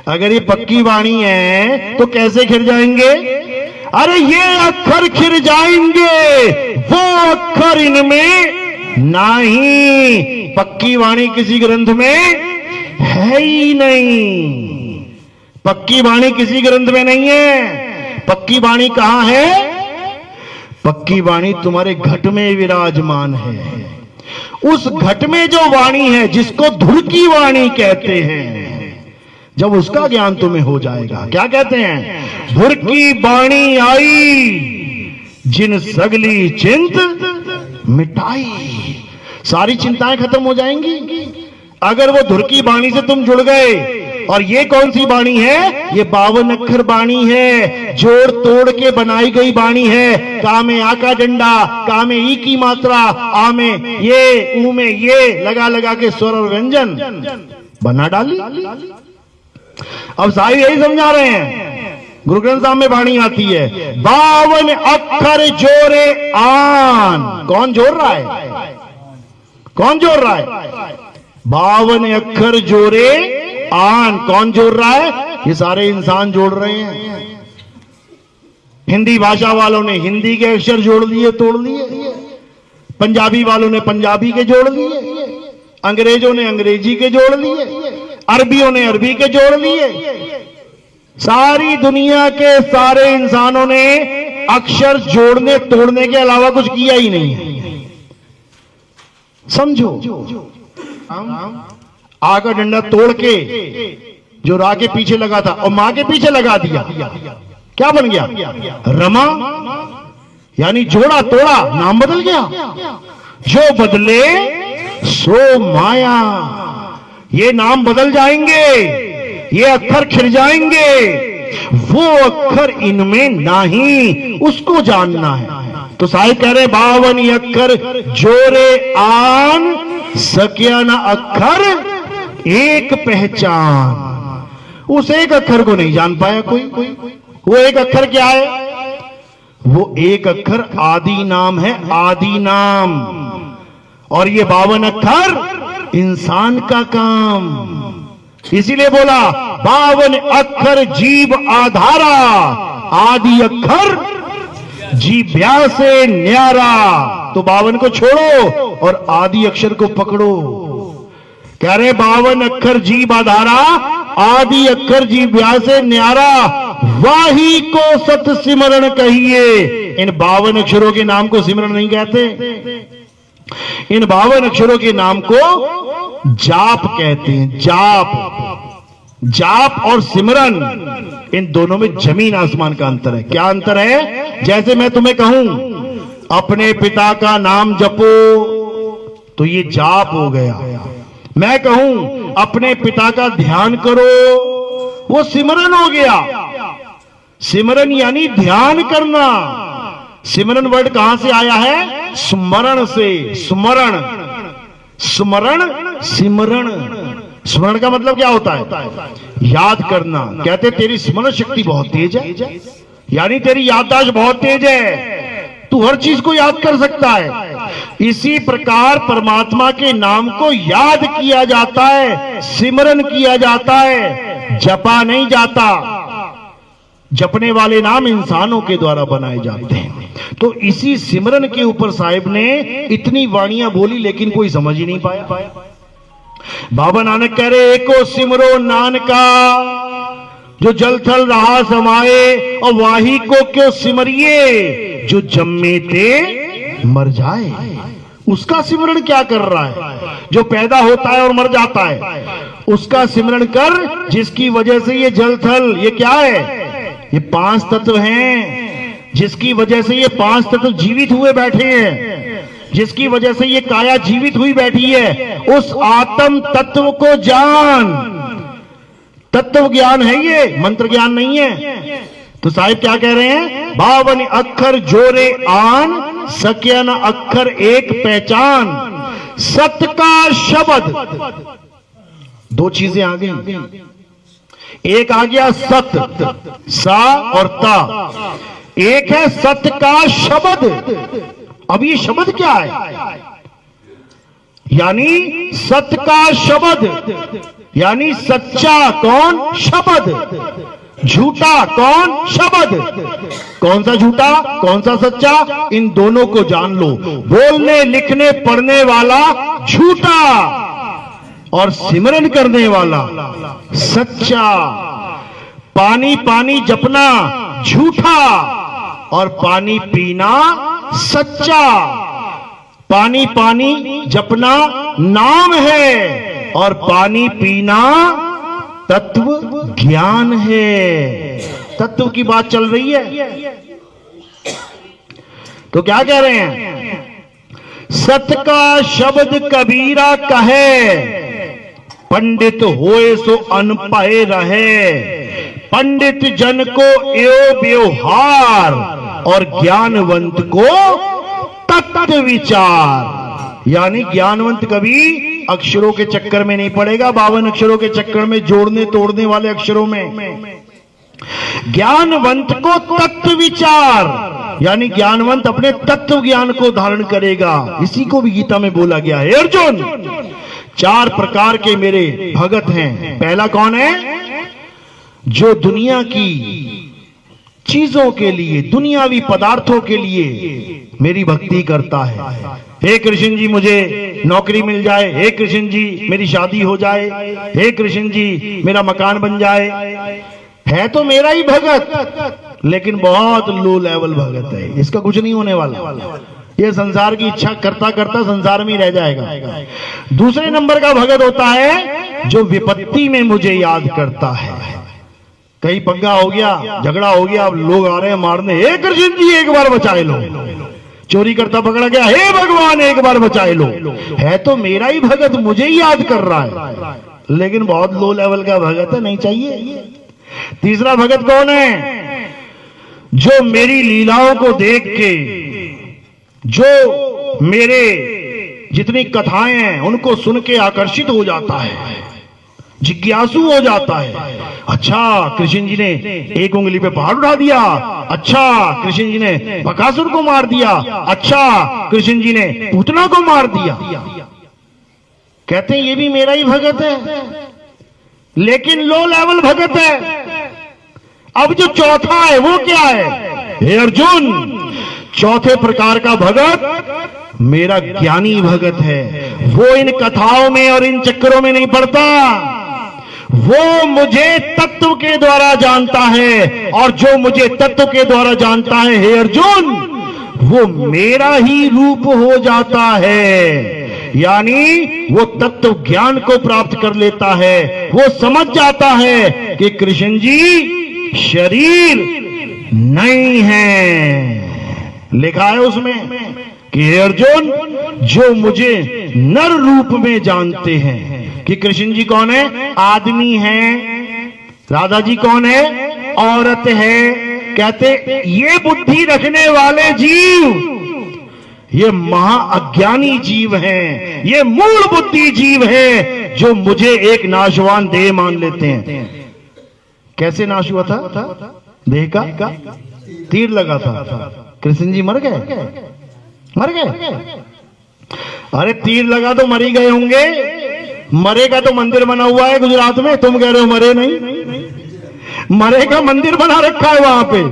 अगर ये पक्की वाणी है तो कैसे खिल जाएंगे? अरे ये अक्षर खिल जाएंगे, वो अक्षर इनमें नहीं। पक्की वाणी किसी ग्रंथ में है ही नहीं, पक्की वाणी किसी ग्रंथ में नहीं है। पक्की वाणी कहां है? पक्की वाणी तुम्हारे घट में विराजमान है। उस घट में जो वाणी है, जिसको धुर की वाणी कहते हैं, जब उसका ज्ञान तुम्हें हो जाएगा, क्या कहते हैं? धुर की वाणी आई, जिन सगली चिंत मिटाई। सारी चिंताएं खत्म हो जाएंगी अगर वो धुर की वाणी से तुम जुड़ गए। और ये कौन सी वाणी है? ये 52 अक्षर वाणी है, जोड़ तोड़ के बनाई गई वाणी है। का में आ का डंडा, का में ई की मात्रा, आ में ये, ऊ में ये, लगा लगा के स्वर और व्यंजन बना डाली। अब साहिब यही समझा रहे हैं, गुरु ग्रंथ साहब में वाणी आती है 52 अक्षर जोरे आन। कौन जोड़ रहा है? कौन जोड़ रहा है? 52 अक्षर जोरे आन। कौन जोड़ रहा है? ये सारे इंसान जोड़ रहे हैं। हिंदी भाषा वालों ने हिंदी के अक्षर जोड़ दिए, तोड़ दिए। पंजाबी वालों ने पंजाबी के जोड़ दिए, अंग्रेजों ने अंग्रेजी के जोड़ लिए, अरबियों ने अरबी के जोड़ लिए। सारी दुनिया के सारे इंसानों ने अक्षर जोड़ने तोड़ने के अलावा कुछ किया ही नहीं है। समझो, आ का डंडा तोड़ के जो रा के पीछे लगा था और मां के पीछे लगा दिया, क्या बन गया? रमा, यानी जोड़ा तोड़ा, नाम बदल गया। जो बदले सो माया। ये नाम बदल जाएंगे, ये अक्षर खिल जाएंगे, वो अक्षर इनमें नहीं, उसको जानना है। तो साहिब कह रहे 52 अक्षर जोरे आन, सक्या न अक्षर एक पहचान। उस एक अक्षर को नहीं जान पाया कोई। वो एक अक्षर क्या है? वो एक अक्षर आदि नाम है, आदि नाम। और ये 52 अक्षर इंसान का काम। इसीलिए बोला 52 अक्षर जीव आधारा, आदि अक्षर जीव्या से न्यारा। तो 52 को छोड़ो और आदि अक्षर को पकड़ो। कह रहे 52 अक्षर जीव आधारा, आदि अक्षर जीव्या से न्यारा, वाही को सत सिमरण कहिए। इन 52 अक्षरों के नाम को सिमरण नहीं कहते, इन 52 अक्षरों के नाम को जाप कहते हैं। जाप और सिमरन, इन दोनों में जमीन आसमान का अंतर है। क्या अंतर है? जैसे मैं तुम्हें कहूं अपने पिता का नाम जपो तो ये जाप हो गया। मैं कहूं अपने पिता का ध्यान करो, वो सिमरन हो गया। सिमरन यानी ध्यान करना। सिमरन वर्ड कहां से आया है? स्मरण से। स्मरण, स्मरण, सिमरण। स्मरण का मतलब क्या होता है? याद करना। कहते तेरी स्मरण शक्ति बहुत तेज है, यानी तेरी याददाश्त बहुत तेज है, तू हर चीज को याद कर सकता है। इसी प्रकार परमात्मा के नाम को याद किया जाता है, सिमरन किया जाता है, जपा नहीं जाता। जपने वाले नाम इंसानों के द्वारा बनाए जाते हैं। तो इसी सिमरन के ऊपर साहिब ने इतनी वाणियां बोली, लेकिन कोई समझ ही नहीं पाया। बाबा नानक कह रहे एको सिमरो नानका जो जल थल रहा समाए, और वाही को क्यों सिमरिए जो जम्मे ते मर जाए। उसका सिमरण क्या कर रहा है? जो पैदा होता है और मर जाता है, उसका सिमरण कर, जिसकी वजह से ये जल थल, ये क्या है? ये 5 तत्व हैं, जिसकी वजह से ये 5 तत्व जीवित हुए बैठे हैं, जिसकी वजह से ये काया जीवित हुई बैठी है। उस आत्म तत्व को जान। तत्व ज्ञान है ये, मंत्र ज्ञान नहीं है। तो साहिब क्या कह रहे हैं? 52 अक्षर जोरे आन, सके न अक्षर एक पहचान। सत्य का शब्द, 2 चीजें आ गई। एक आ गया सत्य, सा और ता। एक है सत्य का शब्द। अब ये शब्द क्या है? यानी सत्य का शब्द, यानी सच्चा कौन? शब्द। झूठा कौन? शब्द। कौन सा झूठा, कौन सा सच्चा? इन दोनों को जान लो। बोलने लिखने पढ़ने वाला झूठा, और सिमरन करने वाला सच्चा। पानी पानी जपना झूठा, और पानी पीना सच्चा। पानी पानी जपना नाम है, और पानी पीना तत्व ज्ञान है। तत्व की बात चल रही है। तो क्या कह रहे हैं? सत्य का शब्द कबीरा कहे, पंडित होए सो अनपढ़े रहे। पंडित जन को एवं व्यवहार, और ज्ञानवंत को तत्व विचार। यानी ज्ञानवंत कभी अक्षरों के चक्कर में नहीं पड़ेगा, 52 अक्षरों के चक्कर में, जोड़ने तोड़ने वाले अक्षरों में। ज्ञानवंत को तत्व विचार, यानी ज्ञानवंत अपने तत्व ज्ञान को धारण करेगा। इसी को भी गीता में बोला गया है। अर्जुन, 4 प्रकार के मेरे भगत हैं। पहला कौन है? जो दुनिया की चीजों के लिए, दुनियावी पदार्थों के लिए मेरी भक्ति करता है। हे कृष्ण जी मुझे नौकरी मिल जाए, हे कृष्ण जी मेरी शादी हो जाए, हे कृष्ण जी मेरा मकान बन जाए। है तो मेरा ही भगत, लेकिन बहुत लो लेवल भगत है, इसका कुछ नहीं होने वाला। ये संसार की इच्छा करता करता संसार में ही रह जाएगा। दूसरे नंबर का भगत होता है जो विपत्ति में मुझे याद करता है। कहीं पंगा हो गया, झगड़ा हो गया, अब लोग आ रहे हैं मारने, हे कृष्ण जी एक बार बचाए लो। चोरी करता पकड़ा गया, हे भगवान एक बार बचाए लो। है तो मेरा ही भगत, मुझे ही याद कर रहा है, लेकिन बहुत लो लेवल का भगत है, नहीं चाहिए। तीसरा भगत कौन है? जो मेरी लीलाओं को देख के, जो मेरे जितनी कथाएं हैं उनको सुन के आकर्षित हो जाता है, जिज्ञासु हो जाता है। अच्छा कृष्ण जी ने एक उंगली पे पहाड़ उठा दिया, अच्छा कृष्ण जी ने बकासुर को मार दिया, अच्छा कृष्ण जी ने पूतना को मार दिया। कहते हैं ये भी मेरा ही भगत है, लेकिन लो लेवल भगत है। अब जो चौथा है वो क्या है? हे अर्जुन, चौथे प्रकार का भगत मेरा ज्ञानी भगत है। वो इन कथाओं में और इन चक्करों में नहीं पड़ता, वो मुझे तत्व के द्वारा जानता है, और जो मुझे तत्व के द्वारा जानता है हे अर्जुन, वो मेरा ही रूप हो जाता है। यानी वो तत्व ज्ञान को प्राप्त कर लेता है। वो समझ जाता है कि कृष्ण जी शरीर नहीं है, लिखा है उसमें कि हे अर्जुन, जो मुझे नर रूप में जानते हैं, कि कृष्ण जी कौन है? आदमी है। राधा जी कौन है? औरत है। कहते ये बुद्धि रखने वाले जीव ये महाअज्ञानी जीव हैं, ये मूल बुद्धि जीव है, जो मुझे एक नाशवान देह मान लेते हैं। कैसे नाश हुआ था? देह का तीर लगा था। कृष्ण जी मर गए? मर गए? अरे तीर लगा तो मर ही गए होंगे। मरे का तो मंदिर बना हुआ है गुजरात में, तुम कह रहे हो मरे नहीं। मरे का मंदिर बना रखा है वहां पे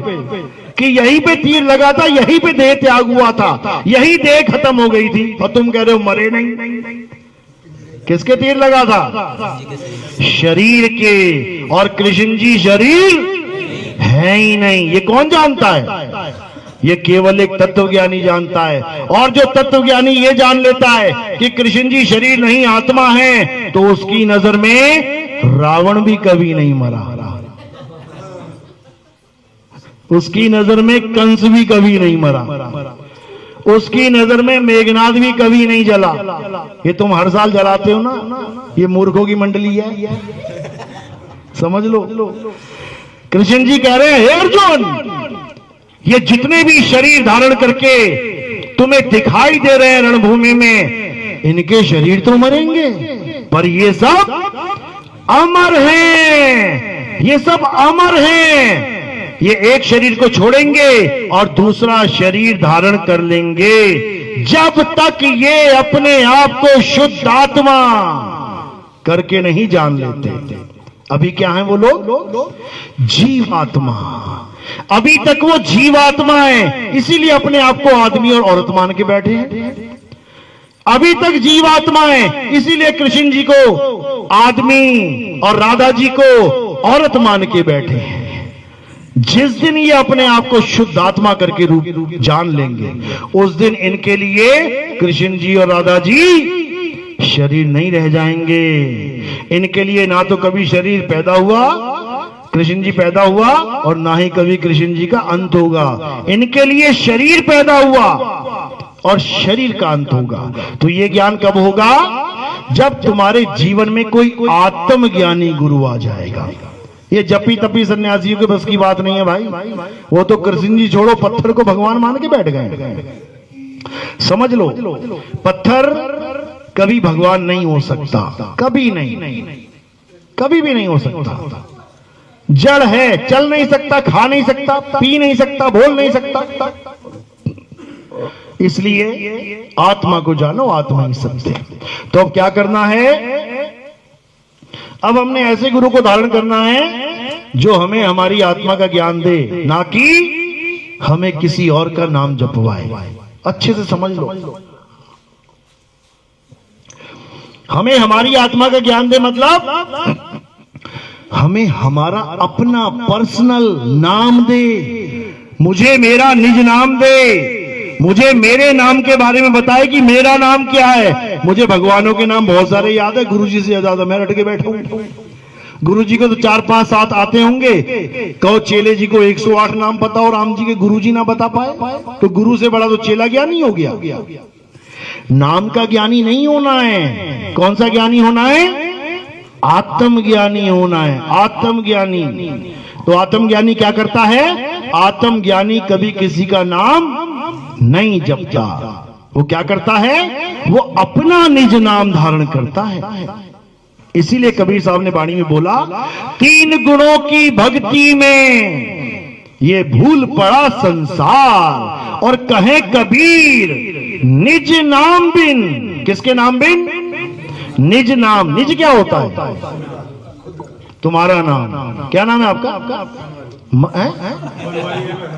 कि यहीं पे तीर लगा था, यहीं पे देह त्याग हुआ था, यही देह खत्म हो गई थी, और तुम कह रहे हो मरे नहीं। किसके तीर लगा था? शरीर के। और कृष्ण जी शरीर है ही नहीं, ये कौन जानता है? ये केवल एक तत्वज्ञानी जानता है। और जो तत्वज्ञानी ये जान लेता है कि कृष्ण जी शरीर नहीं आत्मा है, तो उसकी नजर में रावण भी कभी नहीं मरा, उसकी नजर में कंस भी कभी नहीं मरा, उसकी नजर में मेघनाद भी कभी नहीं जला। ये तुम हर साल जलाते हो ना, ये मूर्खों की मंडली है, समझ लो। कृष्ण जी कह रहे हैं, हे अर्जुन, ये जितने भी शरीर धारण करके तुम्हें दिखाई दे रहे हैं रणभूमि में, इनके शरीर तो मरेंगे, पर ये सब अमर हैं, ये सब अमर हैं। ये एक शरीर को छोड़ेंगे और दूसरा शरीर धारण कर लेंगे, जब तक ये अपने आप को शुद्ध आत्मा करके नहीं जान लेते। अभी क्या है वो लोग? जीवात्मा। अभी तक वो जीवात्मा है, इसीलिए अपने आप को आदमी और औरत मान के बैठे हैं। अभी तक जीवात्मा है, इसीलिए कृष्ण जी को आदमी और राधा जी को औरत मान के बैठे हैं। जिस दिन ये अपने आप को शुद्ध आत्मा करके रूप जान लेंगे, उस दिन इनके लिए कृष्ण जी और राधा जी शरीर नहीं रह जाएंगे। इनके लिए ना तो कभी शरीर पैदा हुआ, कृष्ण जी पैदा हुआ, और ना ही कभी कृष्ण जी का अंत होगा। इनके लिए शरीर पैदा हुआ और शरीर का अंत होगा। तो ये ज्ञान कब होगा? जब तुम्हारे जीवन में कोई आत्मज्ञानी गुरु आ जाएगा। ये जपी तपी सन्यासियों के बस की बात नहीं है भाई। वो तो कृष्ण जी छोड़ो, पत्थर को भगवान मान के बैठ गए। समझ लो, पत्थर कभी भगवान नहीं हो सकता, कभी नहीं, कभी भी नहीं हो सकता। जड़ है, चल नहीं सकता, खा नहीं सकता, पी नहीं सकता, बोल नहीं सकता। इसलिए आत्मा को जानो, आत्मा ही सत्य। तो अब क्या करना है? अब हमने ऐसे गुरु को धारण करना है जो हमें हमारी आत्मा का ज्ञान दे, ना कि हमें किसी और का नाम जपवाए। अच्छे से समझ लो, हमें हमारी आत्मा का ज्ञान दे मतलब हमें हमारा अपना पर्सनल नाम दे। मुझे मेरा निज नाम दे, मुझे मेरे नाम के बारे में बताए कि मेरा नाम क्या है। मुझे भगवानों के नाम बहुत सारे याद है, गुरुजी से ज्यादा मैं रट के बैठा हूं। गुरुजी को तो 4 5 7 आते होंगे। कहो चेले जी को 108 नाम पता और राम जी के गुरुजी ना बता पाए, तो गुरु से बड़ा तो चेला ज्ञानी हो गया। नाम का ज्ञानी नहीं होना है। कौन सा ज्ञानी होना है? आत्मज्ञानी होना है। आत्मज्ञानी। तो आत्मज्ञानी क्या करता है? आत्मज्ञानी कभी किसी का नाम नहीं जपता। वो क्या करता है? वो अपना निज नाम धारण करता है। इसीलिए कबीर साहब ने वाणी में बोला, 3 गुणों की भक्ति में ये भूल पड़ा संसार, और कहे कबीर निज नाम बिन। किसके नाम बिन? निज नाम। निज क्या होता है? तुम्हारा नाम। क्या नाम है आपका?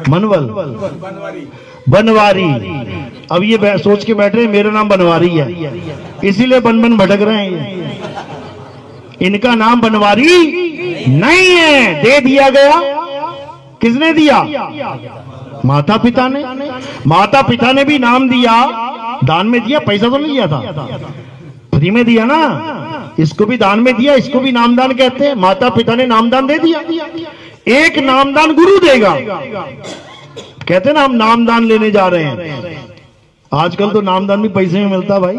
मनवल, बनवारी। अब ये सोच के बैठ रहे मेरा नाम बनवारी है, इसीलिए बन बन भटक रहे हैं। इनका नाम बनवारी नहीं है, दे दिया गया। किसने दिया? माता पिता ने। माता पिता ने भी नाम दिया, दान में दिया, पैसा तो नहीं दिया था, फ्री में दिया ना। इसको भी दान में दिया, इसको भी नामदान कहते हैं। माता पिता ने नामदान दे दिया। एक नामदान गुरु देगा, कहते ना हम नामदान लेने जा रहे हैं, आजकल तो नामदान भी पैसे में मिलता भाई,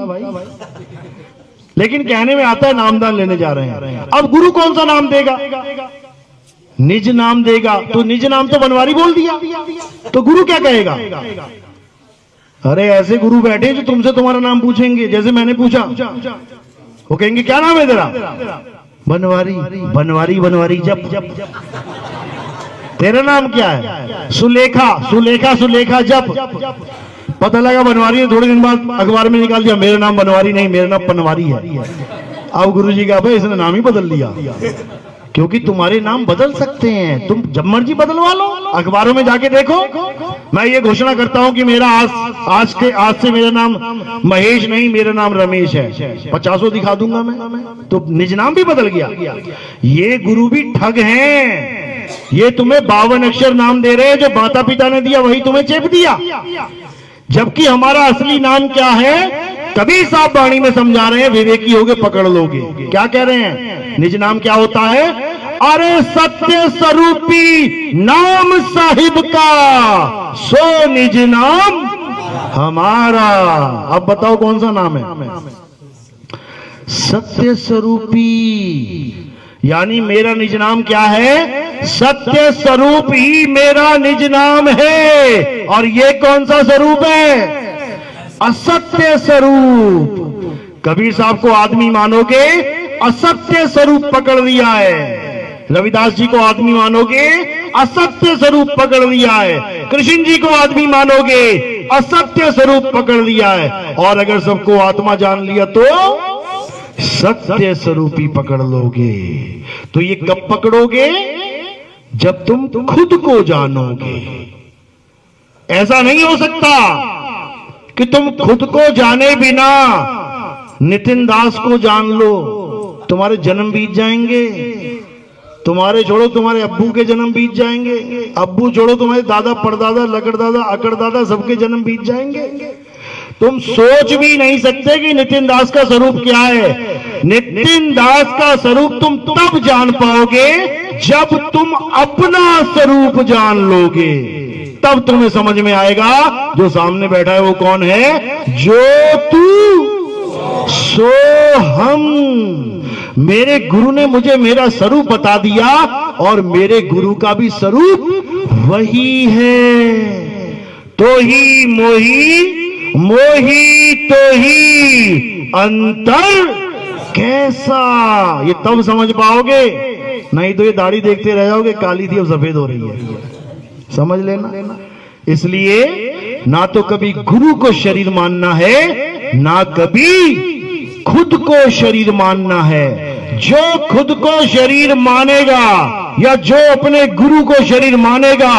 लेकिन कहने में आता है नामदान लेने जा रहे हैं। अब गुरु कौन सा नाम देगा? निज नाम देगा। तो निज नाम तो बनवारी बोल दिया, तो गुरु क्या कहेगा? अरे ऐसे गुरु बैठे जो तुमसे तुम्हारा नाम पूछेंगे, जैसे मैंने पूछा, वो कहेंगे क्या नाम है तेरा? बनवारी। बनवारी बनवारी जप जप। तेरा नाम क्या है? सुलेखा। सुलेखा सुलेखा जप। पता लगा बनवारी है, थोड़े दिन बाद अखबार में निकाल दिया मेरा नाम बनवारी नहीं, मेरा नाम पनवारी है। अब गुरु जी का भाई इसने नाम ही बदल दिया, क्योंकि तुम्हारे नाम बदल सकते हैं, तुम जब मर्जी बदलवा लो। अखबारों में जाके देखो, मैं ये घोषणा करता हूं कि मेरा आज से मेरा नाम महेश नहीं, मेरा नाम रमेश है, 50 दिखा दूंगा मैं, तो निज नाम भी बदल गया। ये गुरु भी ठग हैं, ये तुम्हें 52 अक्षर नाम दे रहे हैं, जो माता पिता ने दिया वही तुम्हें चेप दिया, जबकि हमारा असली नाम क्या है? कबीर साहब वाणी में समझा रहे हैं, विवेकी होगे पकड़ लोगे। क्या कह रहे हैं? निज नाम क्या होता है? अरे सत्य स्वरूपी नाम साहिब का, सो निज नाम हमारा। अब बताओ कौन सा नाम है? सत्य स्वरूपी, यानी मेरा निज नाम क्या है? सत्य स्वरूप ही मेरा निज नाम है। और ये कौन सा स्वरूप है? असत्य स्वरूप। कबीर साहब को आदमी मानोगे, असत्य स्वरूप पकड़ लिया है। रविदास जी को आदमी मानोगे, असत्य स्वरूप पकड़ लिया है। कृष्ण जी को आदमी मानोगे, असत्य स्वरूप पकड़ लिया है। और अगर सबको आत्मा जान लिया तो सत्य स्वरूपी पकड़ लोगे। तो ये कब पकड़ोगे? जब तुम खुद को जानोगे। ऐसा नहीं हो सकता कि तुम खुद को जाने बिना नितिन दास को जान लो, तुम्हारे जन्म बीत जाएंगे। तुम्हारे छोड़ो, तुम्हारे अब्बू के जन्म बीत जाएंगे। अब्बू छोड़ो, तुम्हारे दादा, परदादा, लकड़दादा, अकड़दादा, सबके जन्म बीत जाएंगे। तुम सोच भी नहीं सकते कि नितिन दास का स्वरूप क्या है। नितिन दास का स्वरूप तुम तब जान पाओगे जब तुम अपना स्वरूप जान लोगे, तब तुम्हें समझ में आएगा जो सामने बैठा है वो कौन है। जो तू सो हम। मेरे गुरु ने मुझे मेरा स्वरूप बता दिया, और मेरे गुरु का भी स्वरूप वही है। तो ही मोही, मोही तो ही अंतर कैसा, ये तब समझ पाओगे। नहीं तो ये दाढ़ी देखते रह जाओगे, काली थी अब सफेद हो रही है, समझ लेना। इसलिए ना तो कभी गुरु को शरीर मानना है, ना कभी खुद को शरीर मानना है। जो खुद को शरीर मानेगा या जो अपने गुरु को शरीर मानेगा,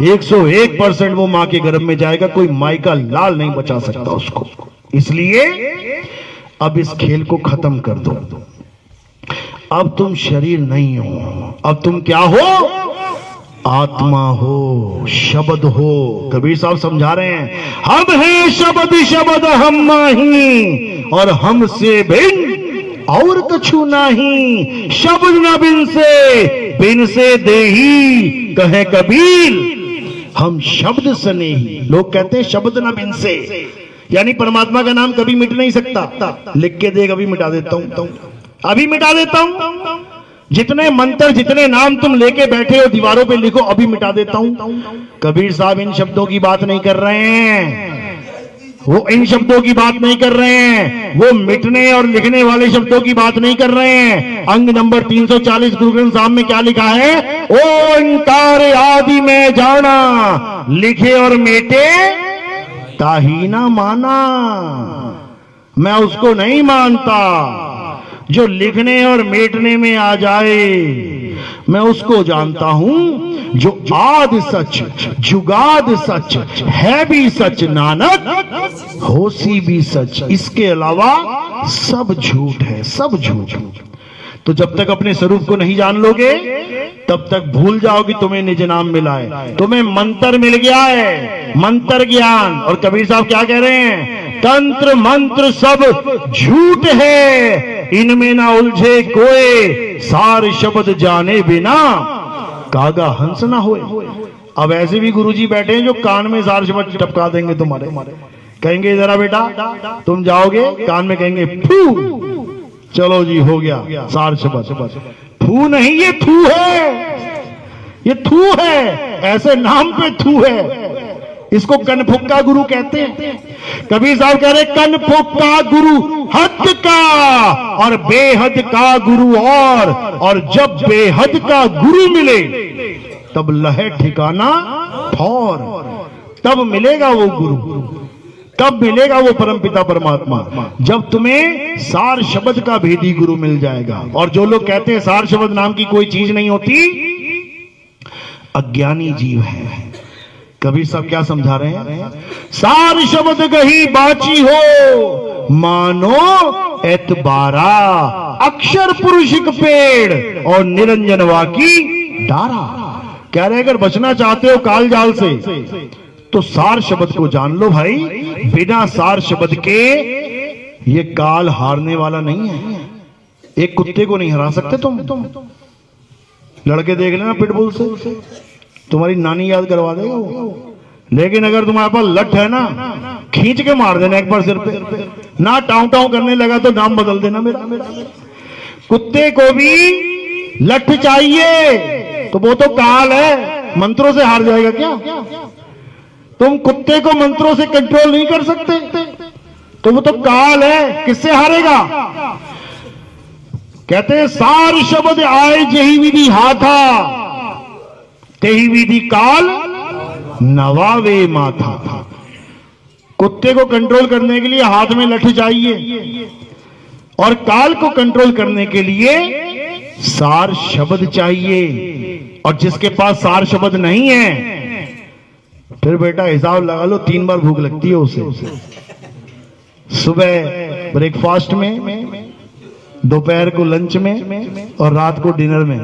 101% वो मां के गर्भ में जाएगा। कोई माई का लाल नहीं बचा सकता उसको। इसलिए अब इस खेल को खत्म कर दो। अब तुम शरीर नहीं हो, अब तुम क्या हो? आत्मा हो, शब्द हो। कबीर साहब समझा रहे हैं, हम हैं शब्द, शब्द हम माही, और हमसे भिन्न और कछु नहीं। शब्द न बिन से देही, कहे कबीर हम शब्द सने ही। लोग कहते हैं शब्द न बिन से, यानी परमात्मा का नाम कभी मिट नहीं सकता। लिख के देख, अभी मिटा देता हूं, अभी मिटा देता हूं। जितने मंत्र, जितने नाम तुम लेके बैठे हो दीवारों पे लिखो, अभी मिटा देता हूं। कबीर साहब इन शब्दों की बात नहीं कर रहे हैं, वो इन शब्दों की बात नहीं कर रहे हैं, वो मिटने और लिखने वाले शब्दों की बात नहीं कर रहे हैं। अंग नंबर 340 गुरु ग्रंथ साहब में क्या लिखा है? ओंकार आदि में जाना, लिखे और मेटे ताही ना माना। मैं उसको नहीं मानता जो लिखने और मेटने में आ जाए, मैं उसको जानता हूं जो आद सच, जुगाद सच, है भी सच, नानक होसी भी सच। इसके अलावा सब झूठ है, सब झूठ। तो जब तक अपने स्वरूप को नहीं जान लोगे, तब तक भूल जाओगे तुम्हें निज नाम मिला है, तुम्हें मंत्र मिल गया है, मंत्र ज्ञान। और कबीर साहब क्या कह रहे हैं? तंत्र मंत्र सब झूठ है, इनमें ना उलझे कोई, सार शब्द जाने बिना कागा हंस ना होए। अब ऐसे भी गुरुजी बैठे हैं जो कान में सार शब्द टपका देंगे तुम्हारे, कहेंगे जरा बेटा तुम जाओगे, कान में कहेंगे फू, चलो जी हो गया सार शब्द। फू नहीं, ये थू है, ये थू है, ऐसे नाम पे थू है। इसको कनफुक्का गुरु कहते हैं। कबीर साहब कह रहे कनफुक्का गुरु हद का और बेहद का गुरु और जब बेहद का गुरु मिले तब लहे ठिकाना ठौर, तब मिलेगा वो गुरु, तब मिलेगा वो परमपिता परमात्मा, जब तुम्हें सार शब्द का भेदी गुरु मिल जाएगा। और जो लोग कहते हैं सार शब्द नाम की कोई चीज नहीं होती, अज्ञानी जीव है। कबीर साहब क्या समझा रहे हैं? सार शब्द गही बाची हो मानो एतबारा, अक्षर पुरुषिक पेड़ और निरंजन वाकी डारा। कह रहे अगर बचना चाहते हो काल जाल से तो सार शब्द को जान लो भाई। बिना सार शब्द के ये काल हारने वाला नहीं है। एक कुत्ते को नहीं हरा सकते तुम। लड़के देख लेना पिटबुल से, तुम्हारी नानी याद करवा देगा वो। लेकिन अगर तुम्हारे पास लठ है ना, खींच के मार देना एक बार सिर पे, ना टाउ टाउ करने लगा तो नाम बदल देना मेरा। कुत्ते को भी लठ चाहिए, तो वो तो काल है, मंत्रों से हार जाएगा क्या? तुम कुत्ते को मंत्रों से कंट्रोल नहीं कर सकते, तो वो तो काल है, किससे हारेगा? कहते हैं सार शब्द आए जही विधि हाथा, तेही विधि काल नवावे माथा। कुत्ते को कंट्रोल करने के लिए हाथ में लठ चाहिए और काल को कंट्रोल करने के लिए सार शब्द चाहिए। और जिसके पास सार शब्द नहीं है, फिर बेटा हिसाब लगा लो 3 बार भूख लगती है उसे। सुबह ब्रेकफास्ट में, दोपहर को लंच में और रात को डिनर में।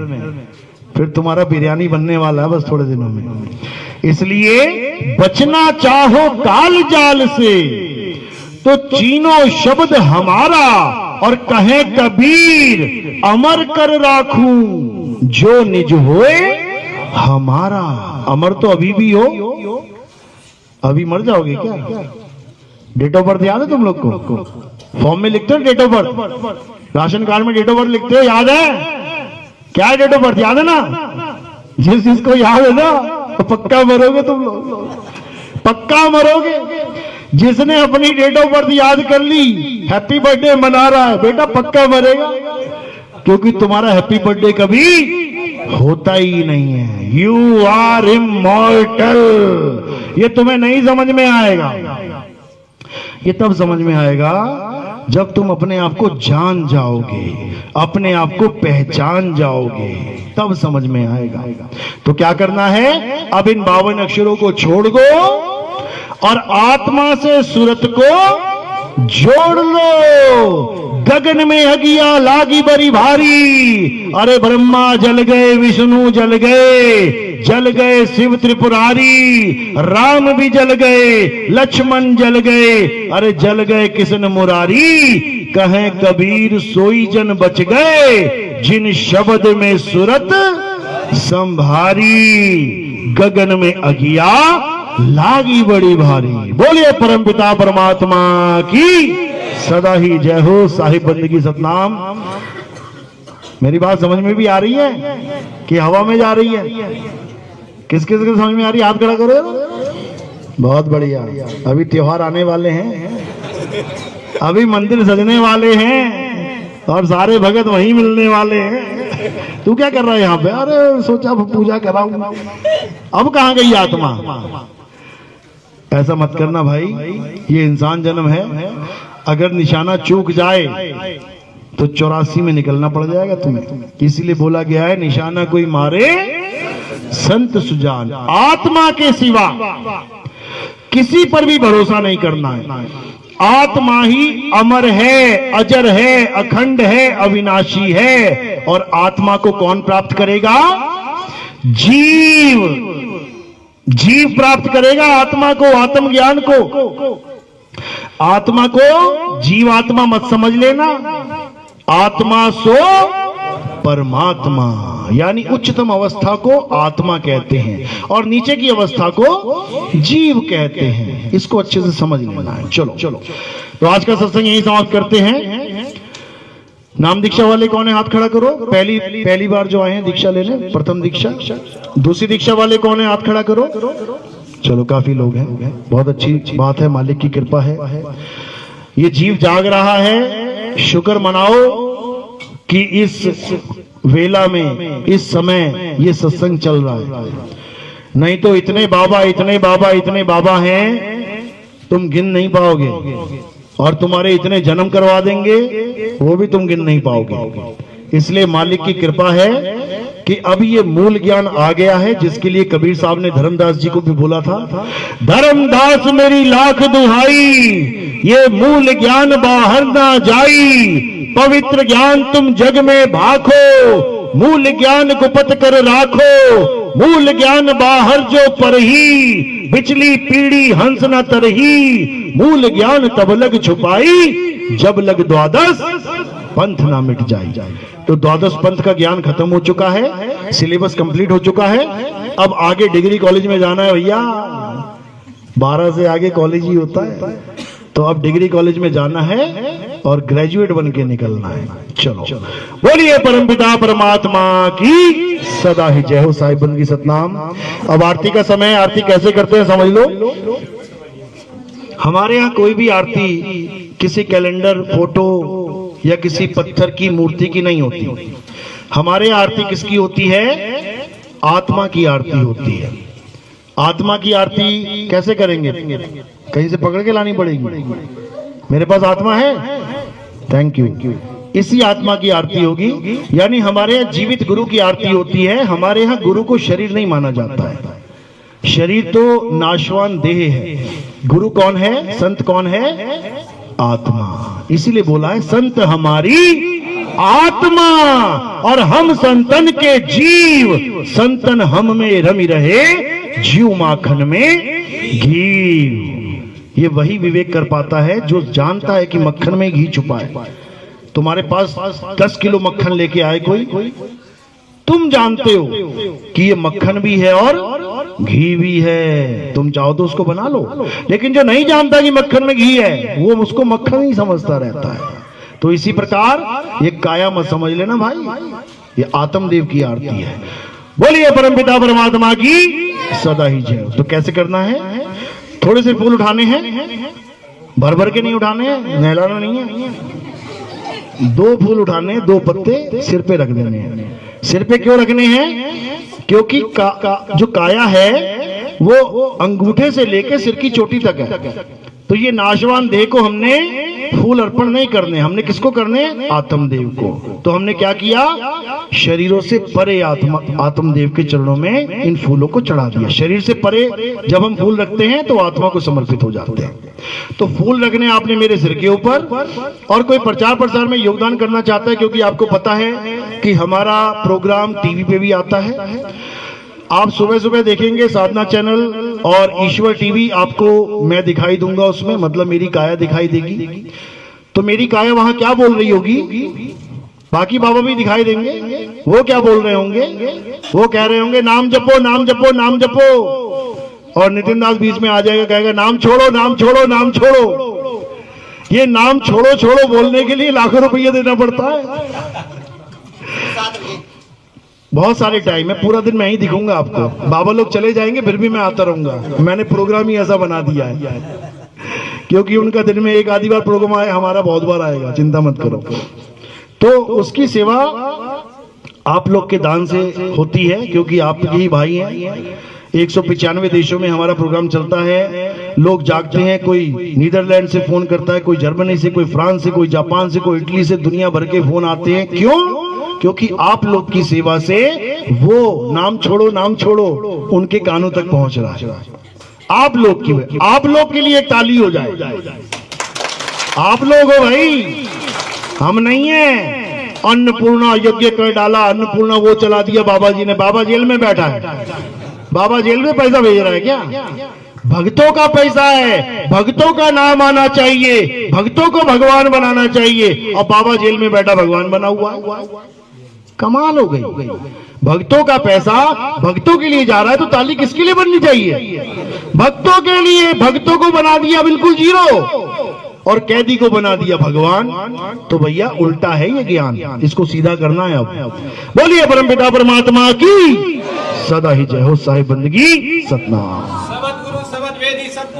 फिर तुम्हारा बिरयानी बनने वाला है बस थोड़े दिनों में। इसलिए बचना चाहो काल जाल से तो चीनो शब्द हमारा, और कहे कबीर अमर कर राखूं जो निज होए हमारा। अमर तो अभी भी हो, अभी मर जाओगे क्या? डेट ऑफ बर्थ याद है तुम लोग को? फॉर्म में लिखते हो date of birth, ration card में डेट ऑफ बर्थ लिखते हो, याद है? क्या है डेट ऑफ बर्थ, याद है ना? जिस जिसको याद है ना तो पक्का मरोगे तुम लोग, पक्का मरोगे। जिसने अपनी डेट ऑफ बर्थ याद कर ली, हैप्पी बर्थडे मना रहा है, बेटा पक्का मरेगा, क्योंकि तुम्हारा हैप्पी बर्थडे कभी होता ही नहीं है। You are immortal. ये तुम्हें नहीं समझ में आएगा, ये तब समझ में आएगा जब तुम अपने आप को जान जाओगे, अपने आप को पहचान जाओगे, तब समझ में आएगा। तो क्या करना है? अब इन 52 अक्षरों को छोड़ दो और आत्मा से सूरत को जोड़ लो। गगन में अगिया लागी बड़ी भारी, अरे ब्रह्मा जल गए, विष्णु जल गए शिव त्रिपुरारी, राम भी जल गए, लक्ष्मण जल गए, अरे जल गए कृष्ण मुरारी। कहें कबीर सोई जन बच गए, जिन शब्द में सूरत संभारी। गगन में अगिया लागी बड़ी भारी। बोलिए परमपिता परमात्मा की सदा ही जय हो। साहिब बंदगी सतनाम। मेरी बात समझ में भी आ रही है कि हवा में जा रही है? किस किस को समझ में आ रही है? हाथ खड़ा करो। बहुत बढ़िया। अभी त्योहार आने वाले हैं, अभी मंदिर सजने वाले हैं और सारे भगत वहीं मिलने वाले हैं। तू क्या कर रहा है यहाँ पे? अरे सोचा पूजा कराऊं। अब कहाँ गई आत्मा? ऐसा मत करना भाई, ये इंसान जन्म है। अगर निशाना चूक जाए तो 84 में निकलना पड़ जाएगा तुम्हें। इसीलिए बोला गया है निशाना कोई मारे संत सुजान। आत्मा के सिवा किसी पर भी भरोसा नहीं करना है। आत्मा ही अमर है, अजर है, अखंड है, अविनाशी है। और आत्मा को कौन प्राप्त करेगा? जीव। जीव प्राप्त करेगा आत्मा को, आत्मज्ञान को। आत्मा को जीवात्मा मत समझ लेना। आत्मा सो परमात्मा, यानी उच्चतम अवस्था को आत्मा कहते हैं और नीचे की अवस्था को जीव कहते हैं। इसको अच्छे से समझ लेना है। चलो तो आज का सत्संग यही समाप्त करते हैं। नाम दीक्षा वाले कौन है? हाथ खड़ा करो। पहली बार जो आए हैं दीक्षा लेने, प्रथम दीक्षा। दूसरी दीक्षा वाले कौन है? हाथ खड़ा करो। चलो काफी लोग हैं, बहुत अच्छी बात है, मालिक की कृपा है। ये जीव जाग रहा है, शुक्र मनाओ कि इस वेला में, इस समय ये सत्संग चल रहा है। नहीं तो इतने बाबा हैं, तुम गिन नहीं पाओगे, और तुम्हारे इतने जन्म करवा देंगे वो भी तुम गिन नहीं पाओगे। इसलिए मालिक की कृपा है कि अब ये मूल ज्ञान आ गया है, जिसके लिए कबीर साहब ने धर्मदास जी को भी बोला था, धर्मदास मेरी लाख दुहाई, ये मूल ज्ञान बाहर ना जाई, पवित्र ज्ञान तुम जग में भाखो, मूल ज्ञान गुपत कर राखो, मूल ज्ञान बाहर जो परही, बिचली पीढ़ी हंस न तरही, मूल ज्ञान तब लग छुपाई, जब लग द्वादश पंथ ना मिट जाए। तो द्वादश पंथ का ज्ञान खत्म हो चुका है, सिलेबस कंप्लीट हो चुका है। अब आगे डिग्री कॉलेज में जाना है भैया, 12 से आगे कॉलेज ही होता है, तो अब डिग्री कॉलेज में जाना है और ग्रेजुएट बन के निकलना है। चलो बोलिए परमपिता परमात्मा की सदा ही जय हो। साहिब बंद की सतनाम। अब आरती का समय। आरती कैसे करते हैं समझ लो। हमारे यहाँ कोई भी आरती किसी कैलेंडर, फोटो या किसी पत्थर की मूर्ति की नहीं होती। हमारे यहाँ आरती किसकी होती है? आत्मा की आरती होती है। आत्मा की आरती कैसे करेंगे? कहीं से पकड़ के लानी पड़ेगी। मेरे पास आत्मा है, थैंक यू। इसी आत्मा की आरती होगी, यानी हमारे यहाँ जीवित गुरु की आरती होती है। हमारे यहाँ गुरु को शरीर नहीं माना जाता है। शरीर तो नाशवान देह है, गुरु कौन है? संत कौन है? आत्मा। इसीलिए बोला है संत हमारी आत्मा और हम संतन के जीव, संतन हम में रमी रहे, जीव माखन में घी। ये वही विवेक कर पाता है जो जानता है कि मक्खन में घी छुपा है। तुम्हारे पास 10 किलो मक्खन लेके आए कोई, तुम जानते हो कि ये मक्खन भी है और घी भी है, तुम चाहो तो उसको बना लो। लेकिन जो नहीं जानता कि मक्खन में घी है, वो उसको मक्खन ही समझता रहता है। तो इसी प्रकार ये काया मत समझ लेना भाई, ये आत्मदेव की आरती है। बोलिए परमपिता परमात्मा की सदा ही जय। तो कैसे करना है? थोड़े से फूल उठाने हैं, भर भर के नहीं उठाने हैं, नहलाना नहीं है। 2 फूल उठाने, 2 पत्ते सिर पे रख देने हैं। सिर पे क्यों रखने हैं? क्योंकि जो काया है वो अंगूठे से लेके सिर की चोटी तक है। तो ये नाशवान देह को हमने फूल अर्पण नहीं करने, हमने किसको करने? आत्मदेव को। तो हमने क्या किया? शरीरों से परे आत्मदेव के चरणों में इन फूलों को चढ़ा दिया। शरीर से परे जब हम फूल रखते हैं तो आत्मा को समर्पित हो जाते हैं। तो फूल रखने आपने मेरे सिर के ऊपर। और कोई प्रचार प्रसार में योगदान करना चाहता है, क्योंकि आपको पता है कि हमारा प्रोग्राम टीवी पे भी आता है। आप सुबह सुबह देखेंगे साधना चैनल और ईश्वर टीवी, आपको मैं दिखाई दूंगा उसमें, मतलब मेरी काया दिखाई देगी। तो मेरी काया वहां क्या बोल रही होगी? बाकी बाबा भी दिखाई देंगे, वो क्या बोल रहे होंगे? वो कह रहे होंगे नाम जपो नाम जपो नाम जपो। और नितिन दास बीच में आ जाएगा, कहेगा नाम छोड़ो नाम छोड़ो नाम छोड़ो। ये नाम छोड़ो छोड़ो बोलने के लिए लाखों रुपये देना पड़ता है। बहुत सारे टाइम है, पूरा दिन मैं ही दिखूंगा आपको। बाबा लोग चले जाएंगे फिर भी मैं आता रहूंगा। मैंने प्रोग्राम ही ऐसा बना दिया है, क्योंकि उनका दिन में एक आधी बार प्रोग्राम आए, हमारा बहुत बार आएगा, चिंता मत करो। तो उसकी सेवा आप लोग के दान से होती है, क्योंकि आप ही भाई हैं। 195 देशों में हमारा प्रोग्राम चलता है। लोग जागते हैं, कोई नीदरलैंड से फोन करता है, कोई जर्मनी से, कोई फ्रांस से, कोई जापान से, कोई इटली से, दुनिया भर के फोन आते हैं। क्यों? क्योंकि आप लोग की सेवा से वो नाम छोड़ो उनके कानों तक पहुंच रहा है। आप लोग के लिए एक ताली हो जाए। आप लोग हो भाई, हम नहीं है। अन्नपूर्णा यज्ञ कर डाला, अन्नपूर्णा वो चला दिया बाबा जी ने। बाबा जेल में बैठा है, बाबा जेल में पैसा भेज रहा है क्या? भक्तों का पैसा है, भक्तों का नाम आना चाहिए, भक्तों को भगवान बनाना चाहिए। और बाबा जेल में बैठा भगवान बना हुआ है। कमाल हो गई। भक्तों का पैसा भक्तों के लिए जा रहा है तो ताली किसके लिए बननी चाहिए? भक्तों के लिए। भक्तों को बना दिया बिल्कुल जीरो और कैदी को बना दिया भगवान। तो भैया उल्टा है ये ज्ञान, इसको सीधा करना है। अब बोलिए परमपिता परमात्मा की सदा ही जय हो। साहिब बंदगी सतनाम।